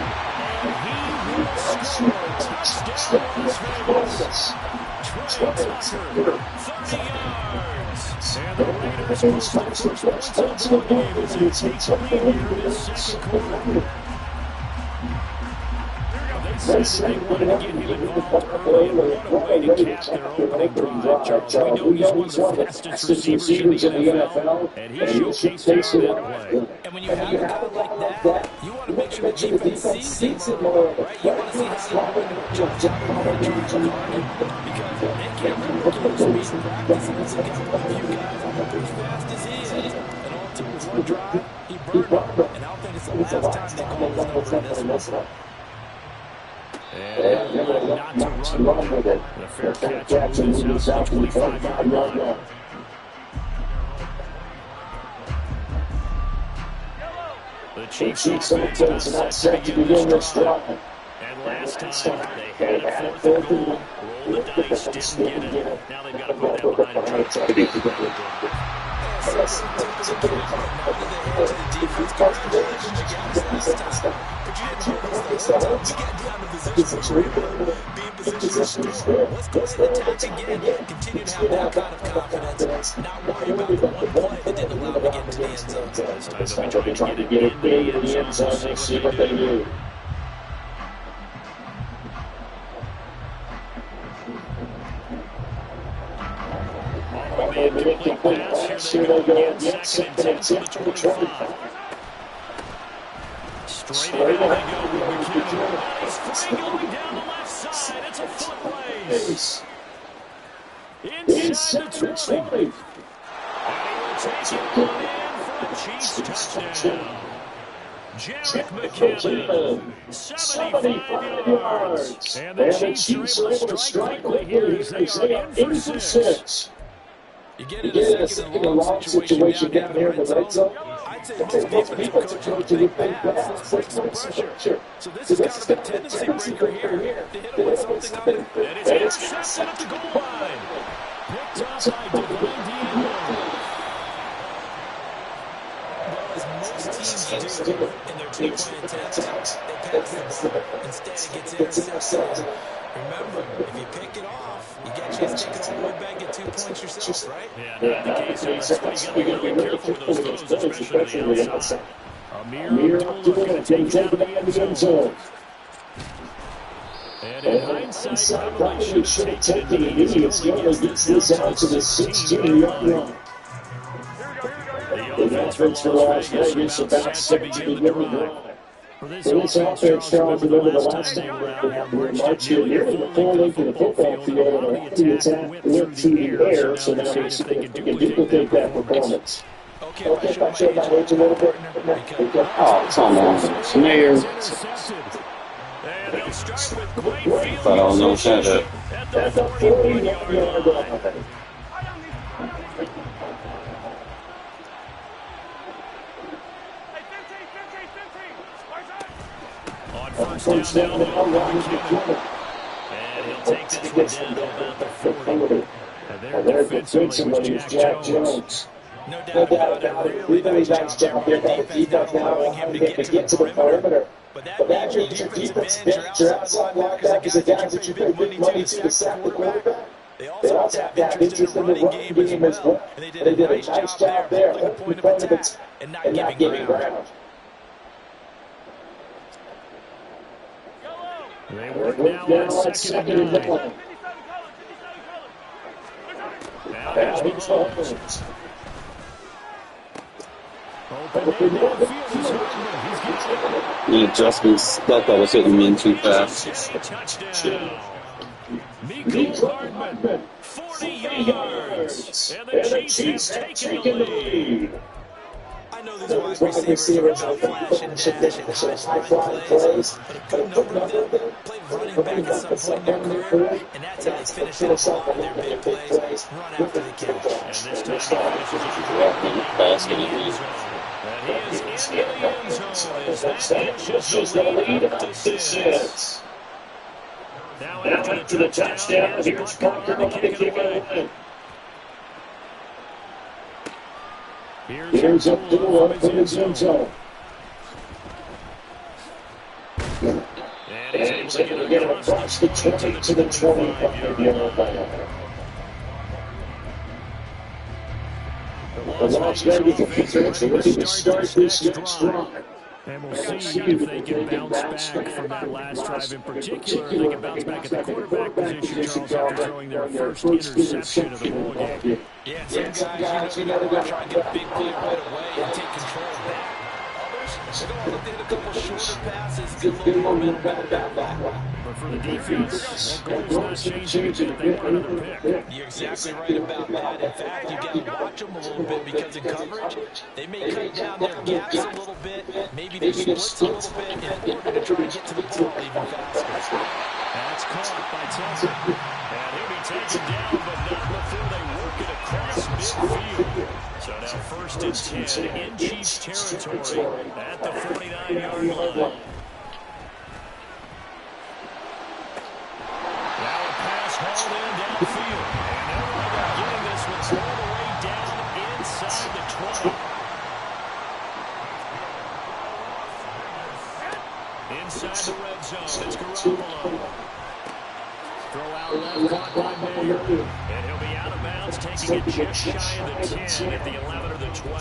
And he will score. Touchdown, Las Vegas. Trey Tucker, 30 yards. And the Raiders post the first points of the game as they take the lead here in this 2nd quarter. They decided they wanted to get him involved early, and what a way to cap their opening drive, Charles. We know he's one of the fastest receivers in the NFL, and he showcased it on that play. And when you have a guy like that, you want to make sure the defense sees it more, right? You want to see how you jump off the target because they can't replicate speed in practice unless you got one of you guys as fast as he is. And all it took was one drive, he burned him. And I don't think it's the last time they call his number in this one. And not to run with it. The fair catch moves us out to the 25-yard line. The Chiefs offense not set to begin this drive. And last time they had a fourth and goal, rolled the dice, didn't get it. Now they've got to put that behind them. Let's go ahead and attack again. Continue to have that kind of confidence. Not worry about the one play that didn't allow them to get into the end zone. This time they'll be trying to get it into the end zone and see what they do. Incomplete pass. Here they go again. Second and 10 from the 25. Straight ahead they go with McKinnon. He's free going down the left side. It's a foot race. Inside the 20. And he will take it on in for a Chiefs touchdown. Jarek McKinnon, 75 yards. And the Chiefs are able to strike quickly here as they are in for 6. You get in a second and long situation down here in the red zone. I'd say most defensive coaches would think that's some pressure. So this is kind of a tendency breaker here to hit him with something up. And it's intercepted at the goal line. Picked up by Devine Diego. As most teams do in their two-point attacks, they pass the ball. Instead, it gets intercepted. Remember, if you pick it off, you get a chance to take it all the way back, get 2 points yourself, right? Yeah, not the case here. That's why you got to be careful with those throws, especially on the outside. Amir Abdullah going to take it out of the end zone. And in hindsight, probably should have taken it easy. It's going to get this out to the 16-yard line. The offense for Las Vegas about set to begin the drive. For this offense, Charles, remember the last time they were out, we marched here nearly the full length of the football field, and a lot of the attack went through the air, so now they see if they can duplicate that performance. Okay, if I show my age a little bit. Oh, come on. Mayor. And they'll start with great field Thought I was going to say that. at the 41-yard line. On first down, now McKinnon. And he'll take this one down to about the 40. And there defensively was Jack Jones. No doubt about it. Really nice job there by the defense allowing him to get to the perimeter. But that means your defense bends your outside linebackers, the guys that you pay big money to sack the quarterback. They also have interest in the running game as well. And they did a nice job there, holding the point of attack and not giving ground. They work now on second and 9. Now here's Mahomes. Open midfield is Hardman. He's got it. The adjustments thought that was hitting me in too fast. Touchdown. Mecole Hardman, 40 yards. And the Chiefs have taken the lead. I know these wide receivers are flash and dash and high-flying plays, but a good number of them played running back at some point in their career, and that's how they finish off all of their big plays, run after the catch. And this time he finishes it Basket in the end zone. And he is in the end zone as that inches the lead up to 6. Now after the touchdown, here's Parker to kick it away. Here's Abdullah from his end zone. And he's able to get across the 20 to the 25-yard line. The Las Vegas defense looking to start this game strong. And we'll see if they can bounce back from that last drive in particular. If they can bounce back at the quarterback position, Charles, after throwing their first interception of the ball game. Yeah, some guys, you know, they're going to try and get a big play right away and take control of that. Others, they're going to look to hit a couple shorter passes, get a little momentum back. But for the defense, that goal's not changing a bit. They want another pick. You're exactly right about that. In fact, you've got to watch them a little bit because in coverage, they may cut down their gaps a little bit, maybe their splits a little bit in order to try and get to the ball even faster. That's caught by Tucker. And he'll be taken down, but not before they work it across midfield. So now 1st and 10 in Chiefs territory at the 49-yard line. Now a pass hauled in downfield. And they'll wind up getting this one all the way down inside the 20. Inside the red zone, it's Garoppolo. Throw out left, caught by Mayer. And he'll be out of bounds, taking it just shy of the 10 at the 11 or the 12.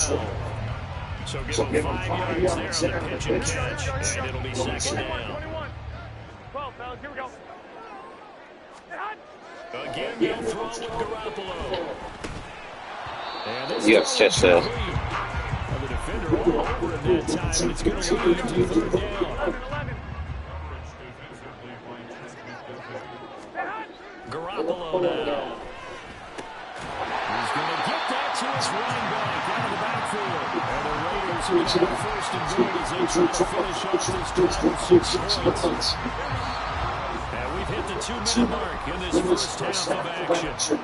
So give him 5 yards there on the pitch and catch, and it'll be 2nd down. 21. 12, fellas, here we go. Again, they'll throw with Garoppolo. And this You have to catch that. the defender all over at that time, and it's going to lead to 3rd down. 11. Garoppolo now. He's going to get that to his running back out of the backfield. And the Raiders will get 1st and goal as they try to finish off this drive with 6 points. And we've hit the 2-minute mark in this first half of action.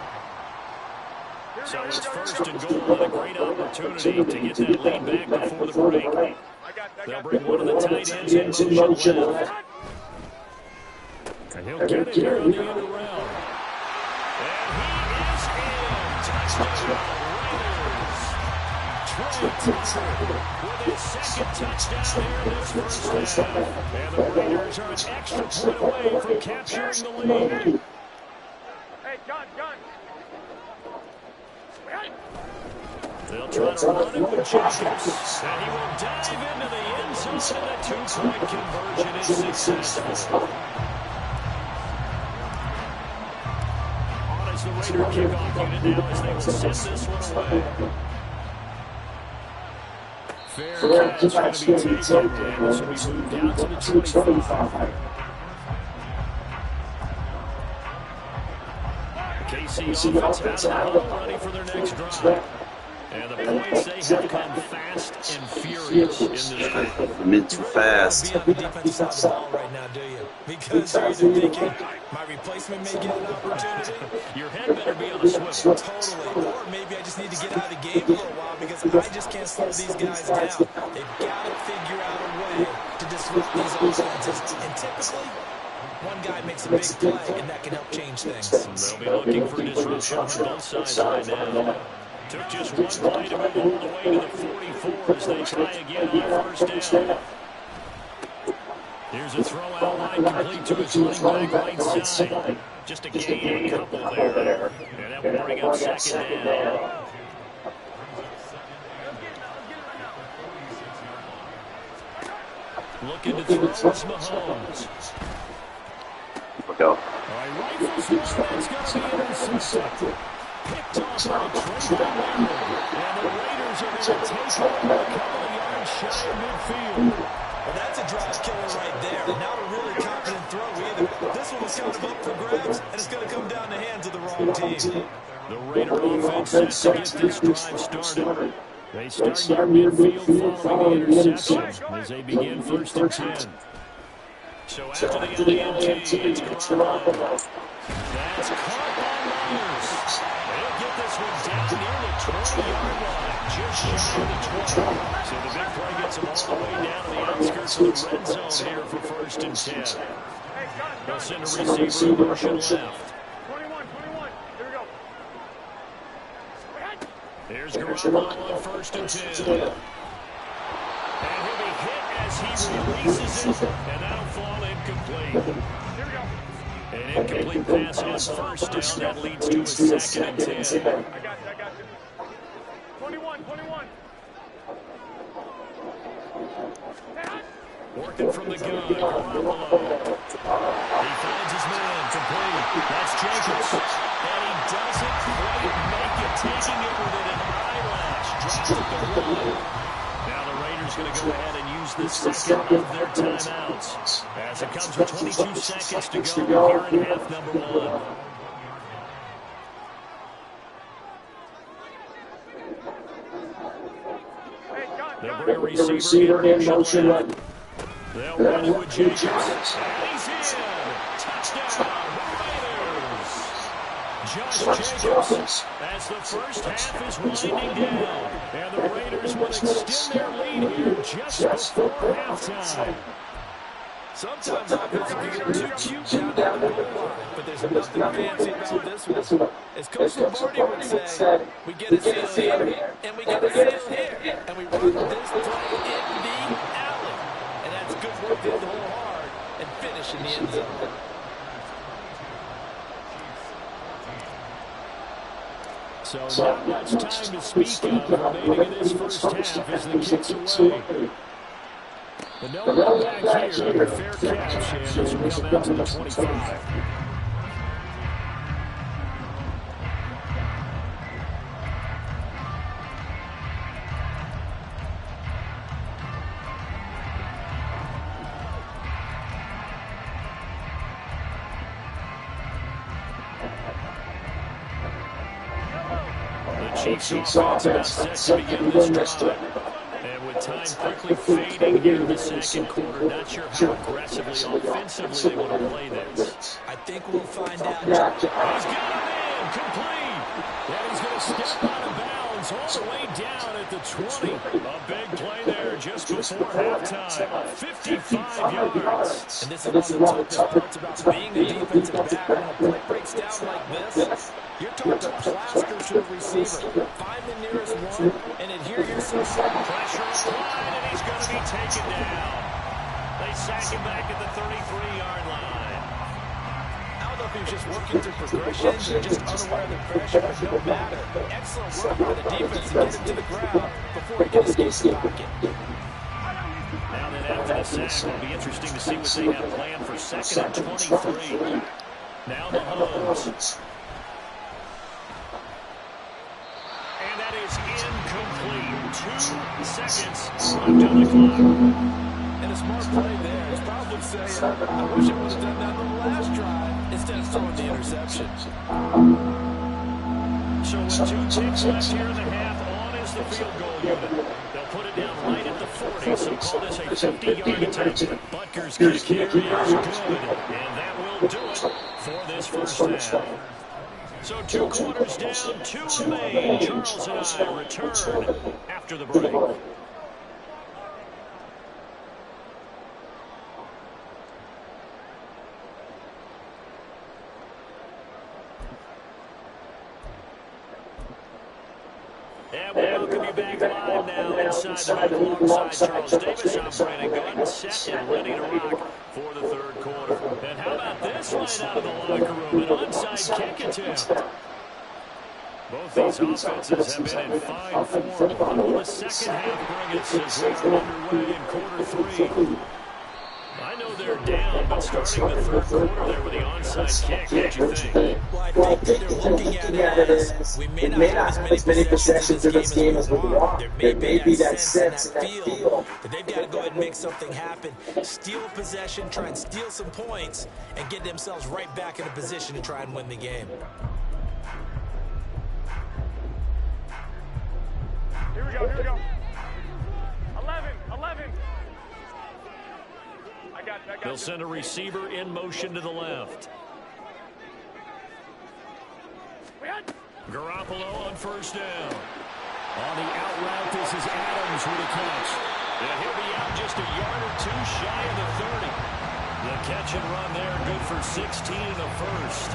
So it's 1st and goal and a great opportunity to get that lead back before the break. They'll bring one of the tight ends in motion left. And he'll get it here on the end around. And he is in. Touchdown, Raiders. Trey Tucker with his 2nd touchdown here in this first half. And the Raiders are an extra point away from capturing the lead. Hey, gun. They'll try to run it with Jacobs. And he will dive into the end zone, and a 2-point conversion is successful. The Raider kickoff unit now as they will send this one away. Fair catch going to be taken, and this will be moved down to the 25. KC offense out of the huddle, ready for their next drive. And the points, they have come fast and furious in this game. I'm in too fast. You don't want to be on the defensive side of the ball right now, do you? Because you're either thinking, my replacement may get an opportunity. Your head better be on a swivel. Totally. Or maybe I just need to get out of the game for a while because I just can't slow these guys down. They've got to figure out a way to disrupt these offenses. And typically, one guy makes a big play, and that can help change things. They'll be looking for disruption on both sides right now. Took just one play to move all the way to the 44 as they try again on 1st down. Here's a throw out line complete to his running back right side. Just a gain, a couple there. And that will bring up 2nd down. Looking to throw is Mahomes. Look out. All right, rifles one, that's going to be intercepted. Picked off by Trey Tucker. And the Raiders are going to take over a couple of yards shy of midfield. Well, that's a drive killer right there. Not a really confident throw either. This one was kind of up for grabs, and it's going to come down the hands of the wrong team. The Raider offense set to get this drive started. They start near midfield following the interception as they begin 1st and 10. So after the INT, it's Garoppolo. That's caught by Myers. They'll get this one down near the 20-yard line, just shy of the 20. So the big play gets them all the way down to the outskirts of the red zone here for 1st and 10. They'll send a receiver motion left. 21. Here we go. Here's Garoppolo on 1st and 10. And he'll be hit as he releases it, and that'll fall incomplete. Here we go. An incomplete pass on 1st down. That leads to a 2nd and 10. I got you. 21. Working from the gun, Garoppolo. He finds his man, complete. That's Jacobs. And he doesn't quite make it, taking it within an eyelash. Drops it to one. Now the Raiders going to go ahead and use the second of their timeouts. As it comes with 22 seconds to go here in half number one. They'll bring a receiver in motion right. They'll run it with Jacobs. And he's in. Touchdown, Raiders. Josh Jacobs, as the first half is winding down. And the Raiders will extend their lead here just before halftime. Sometimes offense can get too cute down the goal line, but there's nothing fancy about this one. As Coach Lombardi would say, we get a seal here, and we get a seal here, and we run this play in the alley. And that's good work to hit the hole hard and finish in the end zone. So not much time to speak of remaining in this first half as the kick's away. But no one back here, fair catch, and this will come out to the 25. The Chiefs offense about set to begin this drive. And with time quickly fading here in the second quarter, not sure how aggressively, offensively they want to play this. I think we'll find out. He's got a man, complete. And he's going to step out of bounds all the way down at the 20. A big play there just before halftime. 55 yards. And this is one of the toughest parts about being a defensive back. When a play breaks down like this, you're taught to plaster to the receiver. Find the nearest one and adhere yourself. Pressure applied, and he's going to be taken down. They sack him back at the 33-yard line. I don't know if he was just working through progressions or just unaware of the pressure, but no matter. Excellent work by the defense to get him to the ground before he can escape the pocket. Now then, after the sack, it'll be interesting to see what they have planned for second and 23. Now Mahomes. And that is incomplete. 2 seconds left on the clock. And a smart play there. He's probably saying, I wish I would have done that on the last drive instead of throwing the interception. So with 2 ticks left here in the half, on is the field goal unit. They'll put it down right at the 40, so call this a 50-yard attempt. Butker's kick here is good, and that will do it for this first half. So 2 quarters down, 2 remain. Charles and I return after the break. And we welcome you back live now inside the ring alongside Charles Davis. I'm Brandon Gordon, set and ready to rock for the third quarter. And how about this right out of the locker room? An onside kick attempt. Both these offenses have been in fine form. What will the second half bring us as we are underway in quarter 3? I know they're down, but starting the third quarter there with the onside kick, what do you think? Well, I think that they're looking at it as we may not have as many possessions in this game as we want. There may be that sense and that feel that they've got to go ahead and make something happen, steal a possession, try and steal some points, and get themselves right back in a position to try and win the game. Here we go, here we go. 11. I got you. They'll send a receiver in motion to the left. Garoppolo on first down. On the out route, this is Adams with a catch. And he'll be out just a yard or 2 shy of the 30. The catch and run there, good for 16 in the first.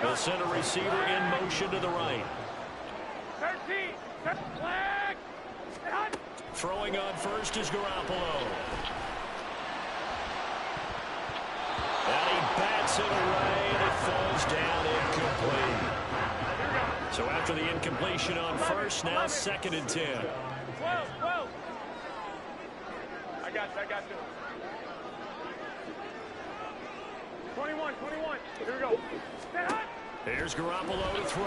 They'll send a receiver in motion to the right. 13. Flag. Throwing on first is Garoppolo. And he bats it away, and it falls down incomplete. So after the incompletion on first, now 2nd and 10. 12. I got you. 21. Here we go. Here's Garoppolo to throw.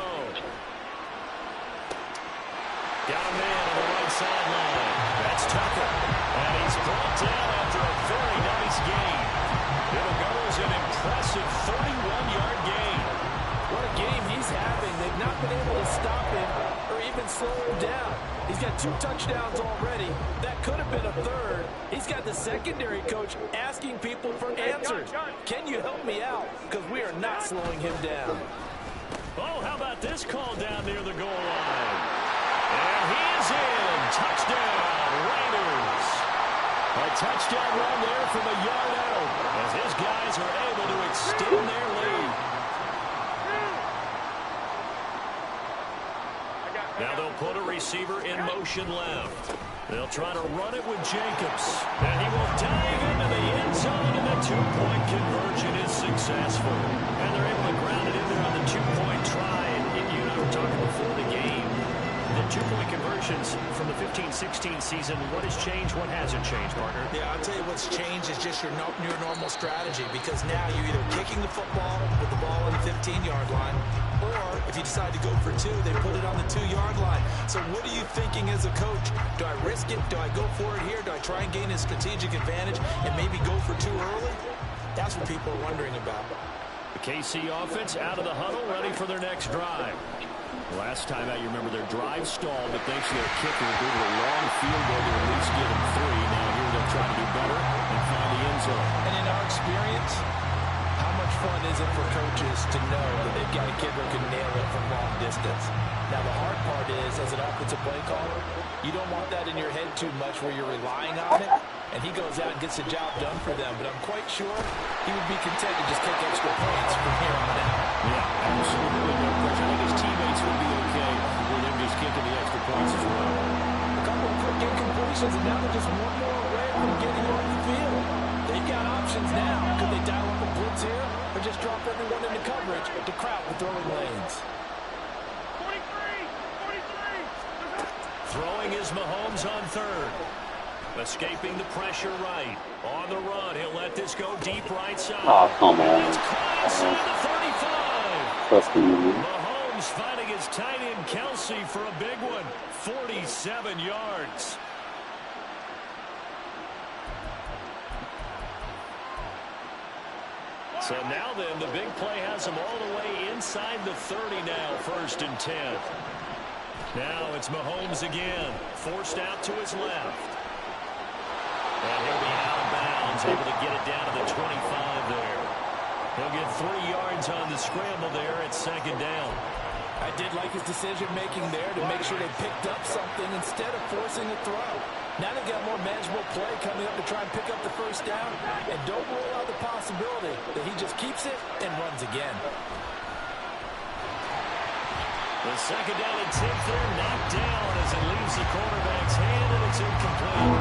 Got a man on the right sideline. That's Tucker. And he's brought down after a very nice gain. It'll go as an impressive 31-yard gain. What a game he's having. They've not been able to stop him or even slow him down. He's got 2 touchdowns already. That could have been a 3rd. He's got the secondary coach asking people for answers. Can you help me out? Because we are not slowing him down. Oh, how about this call down near the goal line? And he is in. Touchdown, Raiders. A touchdown run there from a yard out as his guys are able to extend their lead. Now they'll put a receiver in motion left. They'll try to run it with Jacobs. And he will dive into the end zone, and the 2-point conversion is successful. And they're able to ground it in there on the 2-point try. And you and I were talking before the game. The 2-point conversions from the 15-16 season, what has changed, what hasn't changed, partner? Yeah, I'll tell you what's changed is just your normal strategy, because now you're either kicking the football with the ball on the 15-yard line, or if you decide to go for 2, they put it on the 2-yard line. So what are you thinking as a coach? Do I risk it? Do I go for it here? Do I try and gain a strategic advantage and maybe go for 2 early? That's what people are wondering about. The KC offense out of the huddle, ready for their next drive. Last time out, you remember their drive stalled, but thanks to their kicker, due to a long field goal, they at least give them 3. Now here they'll try to do better and find the end zone. And in our experience, how much fun is it for coaches to know that they've got a kid who can nail it from long distance? Now, the hard part is, as an offensive play caller, you don't want that in your head too much where you're relying on it, and he goes out and gets the job done for them. But I'm quite sure he would be content to just kick extra points from here on out. Yeah, absolutely. No question. I think his teammates would be okay with him just kicking the extra points as well. A couple of quick incompletions, and now they're just one more away from getting off the field. They've got options now. Could they dial up a blitz here, or just drop everyone into coverage to crowd the throwing lanes? 43. Throwing is Mahomes on 3rd. Escaping the pressure right. On the run, he'll let this go deep right side. Oh, come on. It's caught inside the 35. Trusting me. Mahomes finding his tight end Kelsey for a big one. 47 yards. So now then, the big play has him all the way inside the 30 now, 1st and 10. Now it's Mahomes again, forced out to his left. And he'll be out of bounds, able to get it down to the 25 there. He'll get 3 yards on the scramble there at 2nd down. I did like his decision-making there to make sure they picked up something instead of forcing a throw. Now they've got more manageable play coming up to try and pick up the 1st down. And don't rule out the possibility that he just keeps it and runs again. The 2nd down and 10 there, knocked down as it leaves the quarterback's hand, and it's incomplete.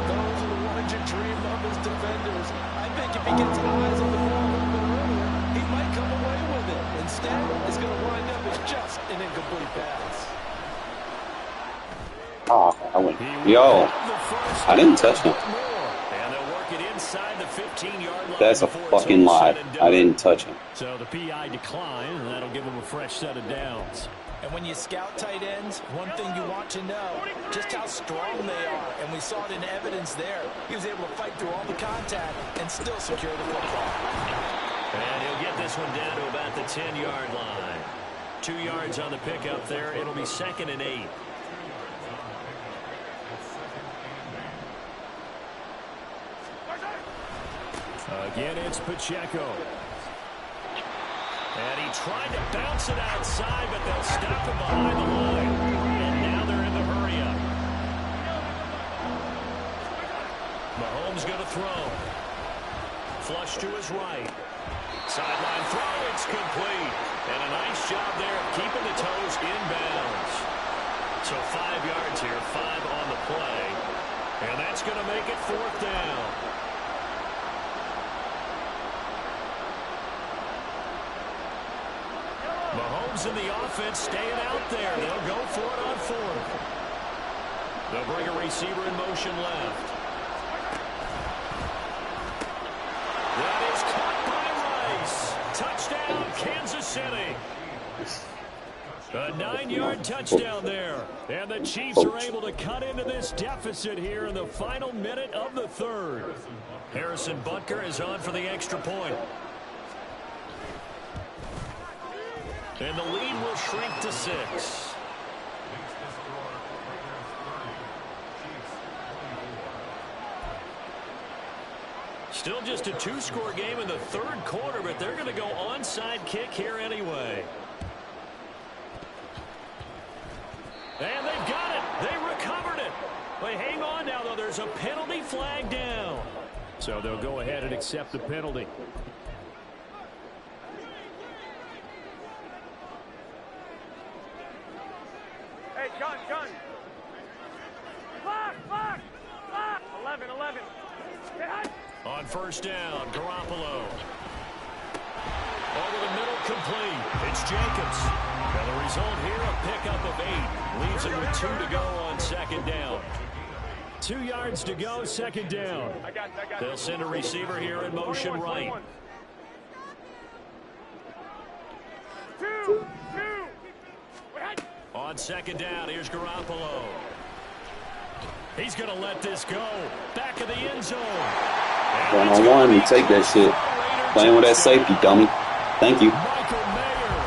Those are the ones you dream of as defenders. I think if he gets eyes on the ball a little bit earlier, he might come away with it. Instead, it's going to wind up as just an incomplete pass. Oh, I went. Yo, I didn't touch him. And they'll work it inside the 15-yard line. That's a fucking lie. I didn't touch him. So the PI decline, and that'll give him a fresh set of downs. And when you scout tight ends, one thing you want to know, just how strong they are. And we saw it in evidence there. He was able to fight through all the contact and still secure the football. And he'll get this one down to about the 10-yard line. 2 yards on the pickup there. It'll be 2nd and 8. Again, it's Pacheco. And he tried to bounce it outside, but they'll stop him behind the line. And now they're in the hurry-up. Mahomes going to throw. Flush to his right. Sideline throw, it's complete. And a nice job there of keeping the toes inbounds. So 5 yards here, 5 on the play. And that's going to make it 4th down. Mahomes Mahomes and the offense staying out there. They'll go for it on fourth. They'll bring a receiver in motion left. That is caught by Rice. Touchdown, Kansas City. A 9-yard touchdown there. And the Chiefs are able to cut into this deficit here in the final minute of the third. Harrison Butker is on for the extra point. And the lead will shrink to 6. Still just a 2-score game in the third quarter, but they're going to go onside kick here anyway. And they've got it. They recovered it. They hang on now, though. There's a penalty flag down. So they'll go ahead and accept the penalty. Hey, gun. Block. 11. On first down, Garoppolo. Over the middle, complete. It's Jacobs. Now the result here, a pickup of 8. Leaves it with 2 to go on second down. 2 yards to go, second down. I got They'll send a receiver here in motion right. 2. On second down, here's Garoppolo. He's going to let this go. Back of the end zone. One-on-one, you take that shit. Playing with that safety, dummy. Thank you. Michael Mayer,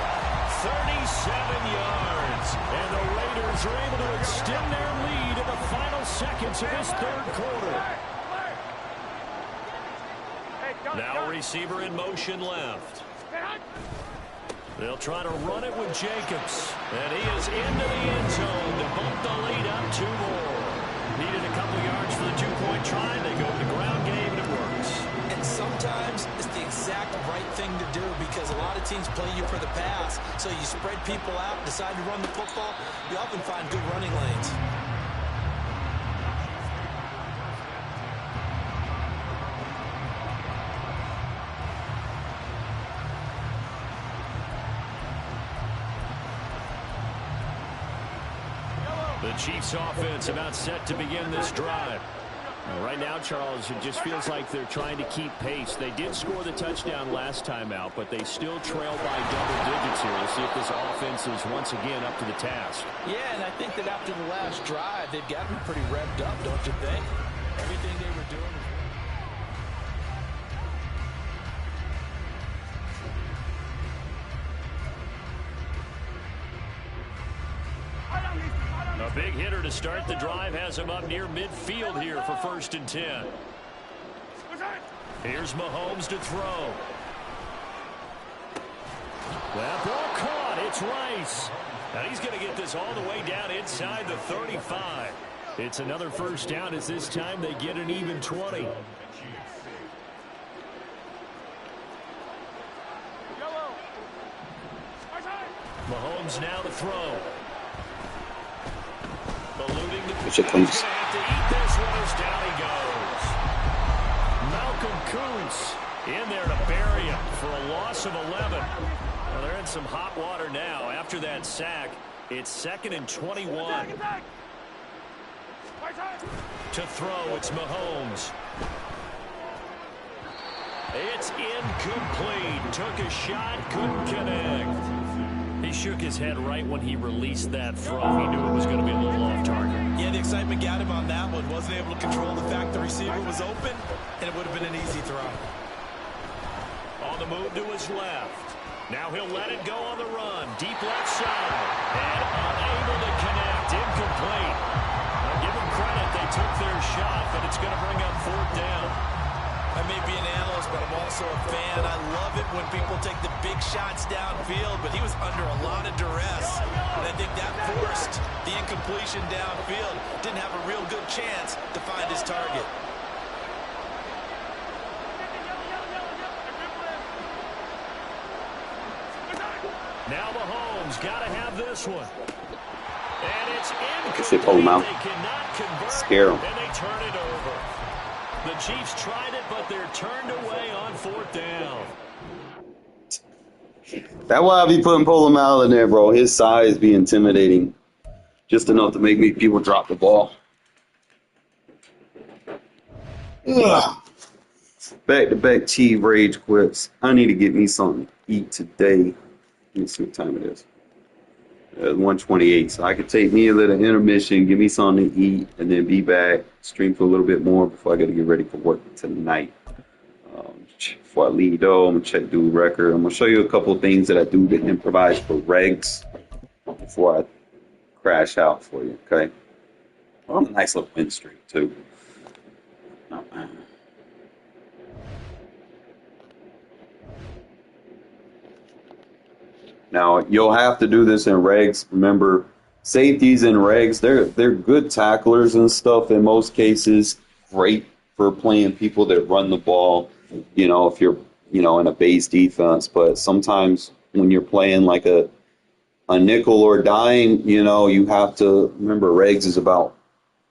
37 yards. And the Raiders are able to extend their lead in the final seconds of this third quarter. Now receiver in motion left. They'll try to run it with Jacobs. And he is into the end zone to bump the lead up 2 more. Needed a couple yards for the 2-point try. They go to the ground game, and it works. And sometimes it's the exact right thing to do because a lot of teams play you for the pass. So you spread people out, decide to run the football. You often find good running lanes. The Chiefs offense about set to begin this drive. Right now, Charles, it just feels like they're trying to keep pace. They did score the touchdown last time out, but they still trail by double digits here. We'll see if this offense is once again up to the task. Yeah, and I think that after the last drive, they've gotten pretty revved up, don't you think? Everything they were doing. A big hitter to start the drive has him up near midfield here for 1st and 10. Here's Mahomes to throw. That ball caught. It's Rice. And he's going to get this all the way down inside the 35. It's another first down as this time they get an even 20. Mahomes now to throw. Eluding the Get your cleats. have to eat this one as down he goes. Malcolm Kuntz in there to bury him for a loss of 11. Well, they're in some hot water now. After that sack, it's 2nd and 21. To throw, it's Mahomes. It's incomplete. Took a shot, couldn't connect. He shook his head right when he released that throw. He knew it was going to be a little off target. Yeah, the excitement got him on that one. Wasn't able to control the fact the receiver was open, and it would have been an easy throw. On the move to his left. Now he'll let it go on the run. Deep left side. And unable to connect. Incomplete. Now give them credit. They took their shot, but it's going to bring up 4th down. I may be an analyst, but I'm also a fan. I love it when people take the big shots downfield, but he was under a lot of duress. And I think that forced the incompletion downfield. Didn't have a real good chance to find his target. Now Mahomes got to have this one. And it's incomplete. Shit, pull him out. They cannot convert. Scare him. And they turn it over. The Chiefs tried it, but they're turned away on 4th down. That's why I be putting Polo Mal in there, bro. His size be intimidating. Just enough to make me people drop the ball. Ugh. Back-to-back T rage quits. I need to get me something to eat today. Let me see what time it is. 1:28. So I could take me a little intermission, give me something to eat, and then be back, stream for a little bit more before I got to get ready for work tonight. Before I leave, though, I'm going to check dude record. I'm going to show you a couple of things that I do to improvise for regs before I crash out for you, okay? Well, I'm a nice little win streak, too. Now, you'll have to do this in regs. Remember, safeties and regs, they're good tacklers and stuff in most cases. Great for playing people that run the ball, if you're, in a base defense. But sometimes when you're playing like a nickel or dime, you have to remember regs is about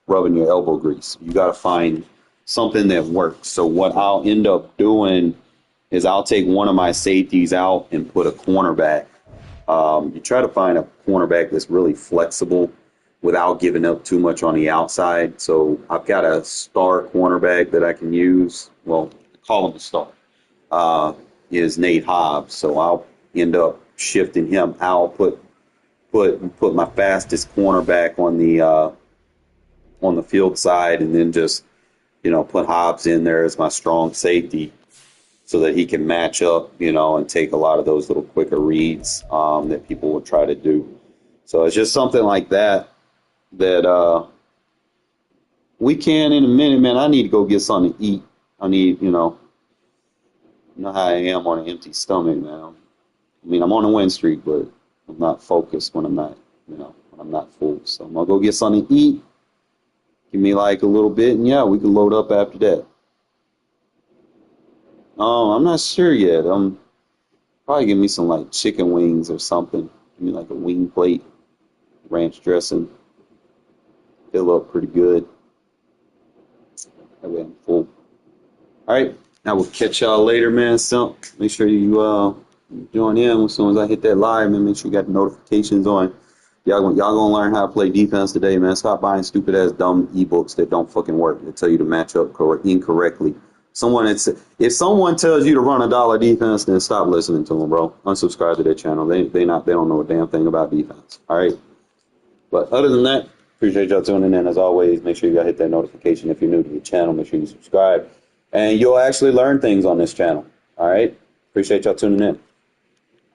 rubbing your elbow grease. You got to find something that works. So what I'll end up doing is I'll take one of my safeties out and put a cornerback. You try to find a cornerback that's really flexible without giving up too much on the outside. So I've got a star cornerback that I can use. Well, call him a star. Is Nate Hobbs. So I'll end up shifting him out. Put my fastest cornerback on the field side, and then just put Hobbs in there as my strong safety, so that he can match up, and take a lot of those little quicker reads that people will try to do. So it's just something like that we can in a minute, man. I need to go get something to eat. I need, you know how I am on an empty stomach, man. I mean, I'm on a win streak, but I'm not focused when I'm not, when I'm not full. So I'm going to go get something to eat. Give me like a little bit, and yeah, we can load up after that. I'm not sure yet. Probably give me some like chicken wings or something. Give me like a wing plate, ranch dressing. Fill up pretty good. That way I'm full. All right, I will catch y'all later, man. So make sure you join in as soon as I hit that live, man. Make sure you got the notifications on. Y'all gonna learn how to play defense today, man. Stop buying stupid ass dumb ebooks that don't fucking work. They tell you to match up incorrectly. If someone tells you to run a dollar defense, then stop listening to them, bro. Unsubscribe to their channel. They don't know a damn thing about defense. All right. But other than that, appreciate y'all tuning in. As always, make sure you hit that notification if you're new to the channel. Make sure you subscribe, and you'll actually learn things on this channel. All right. Appreciate y'all tuning in.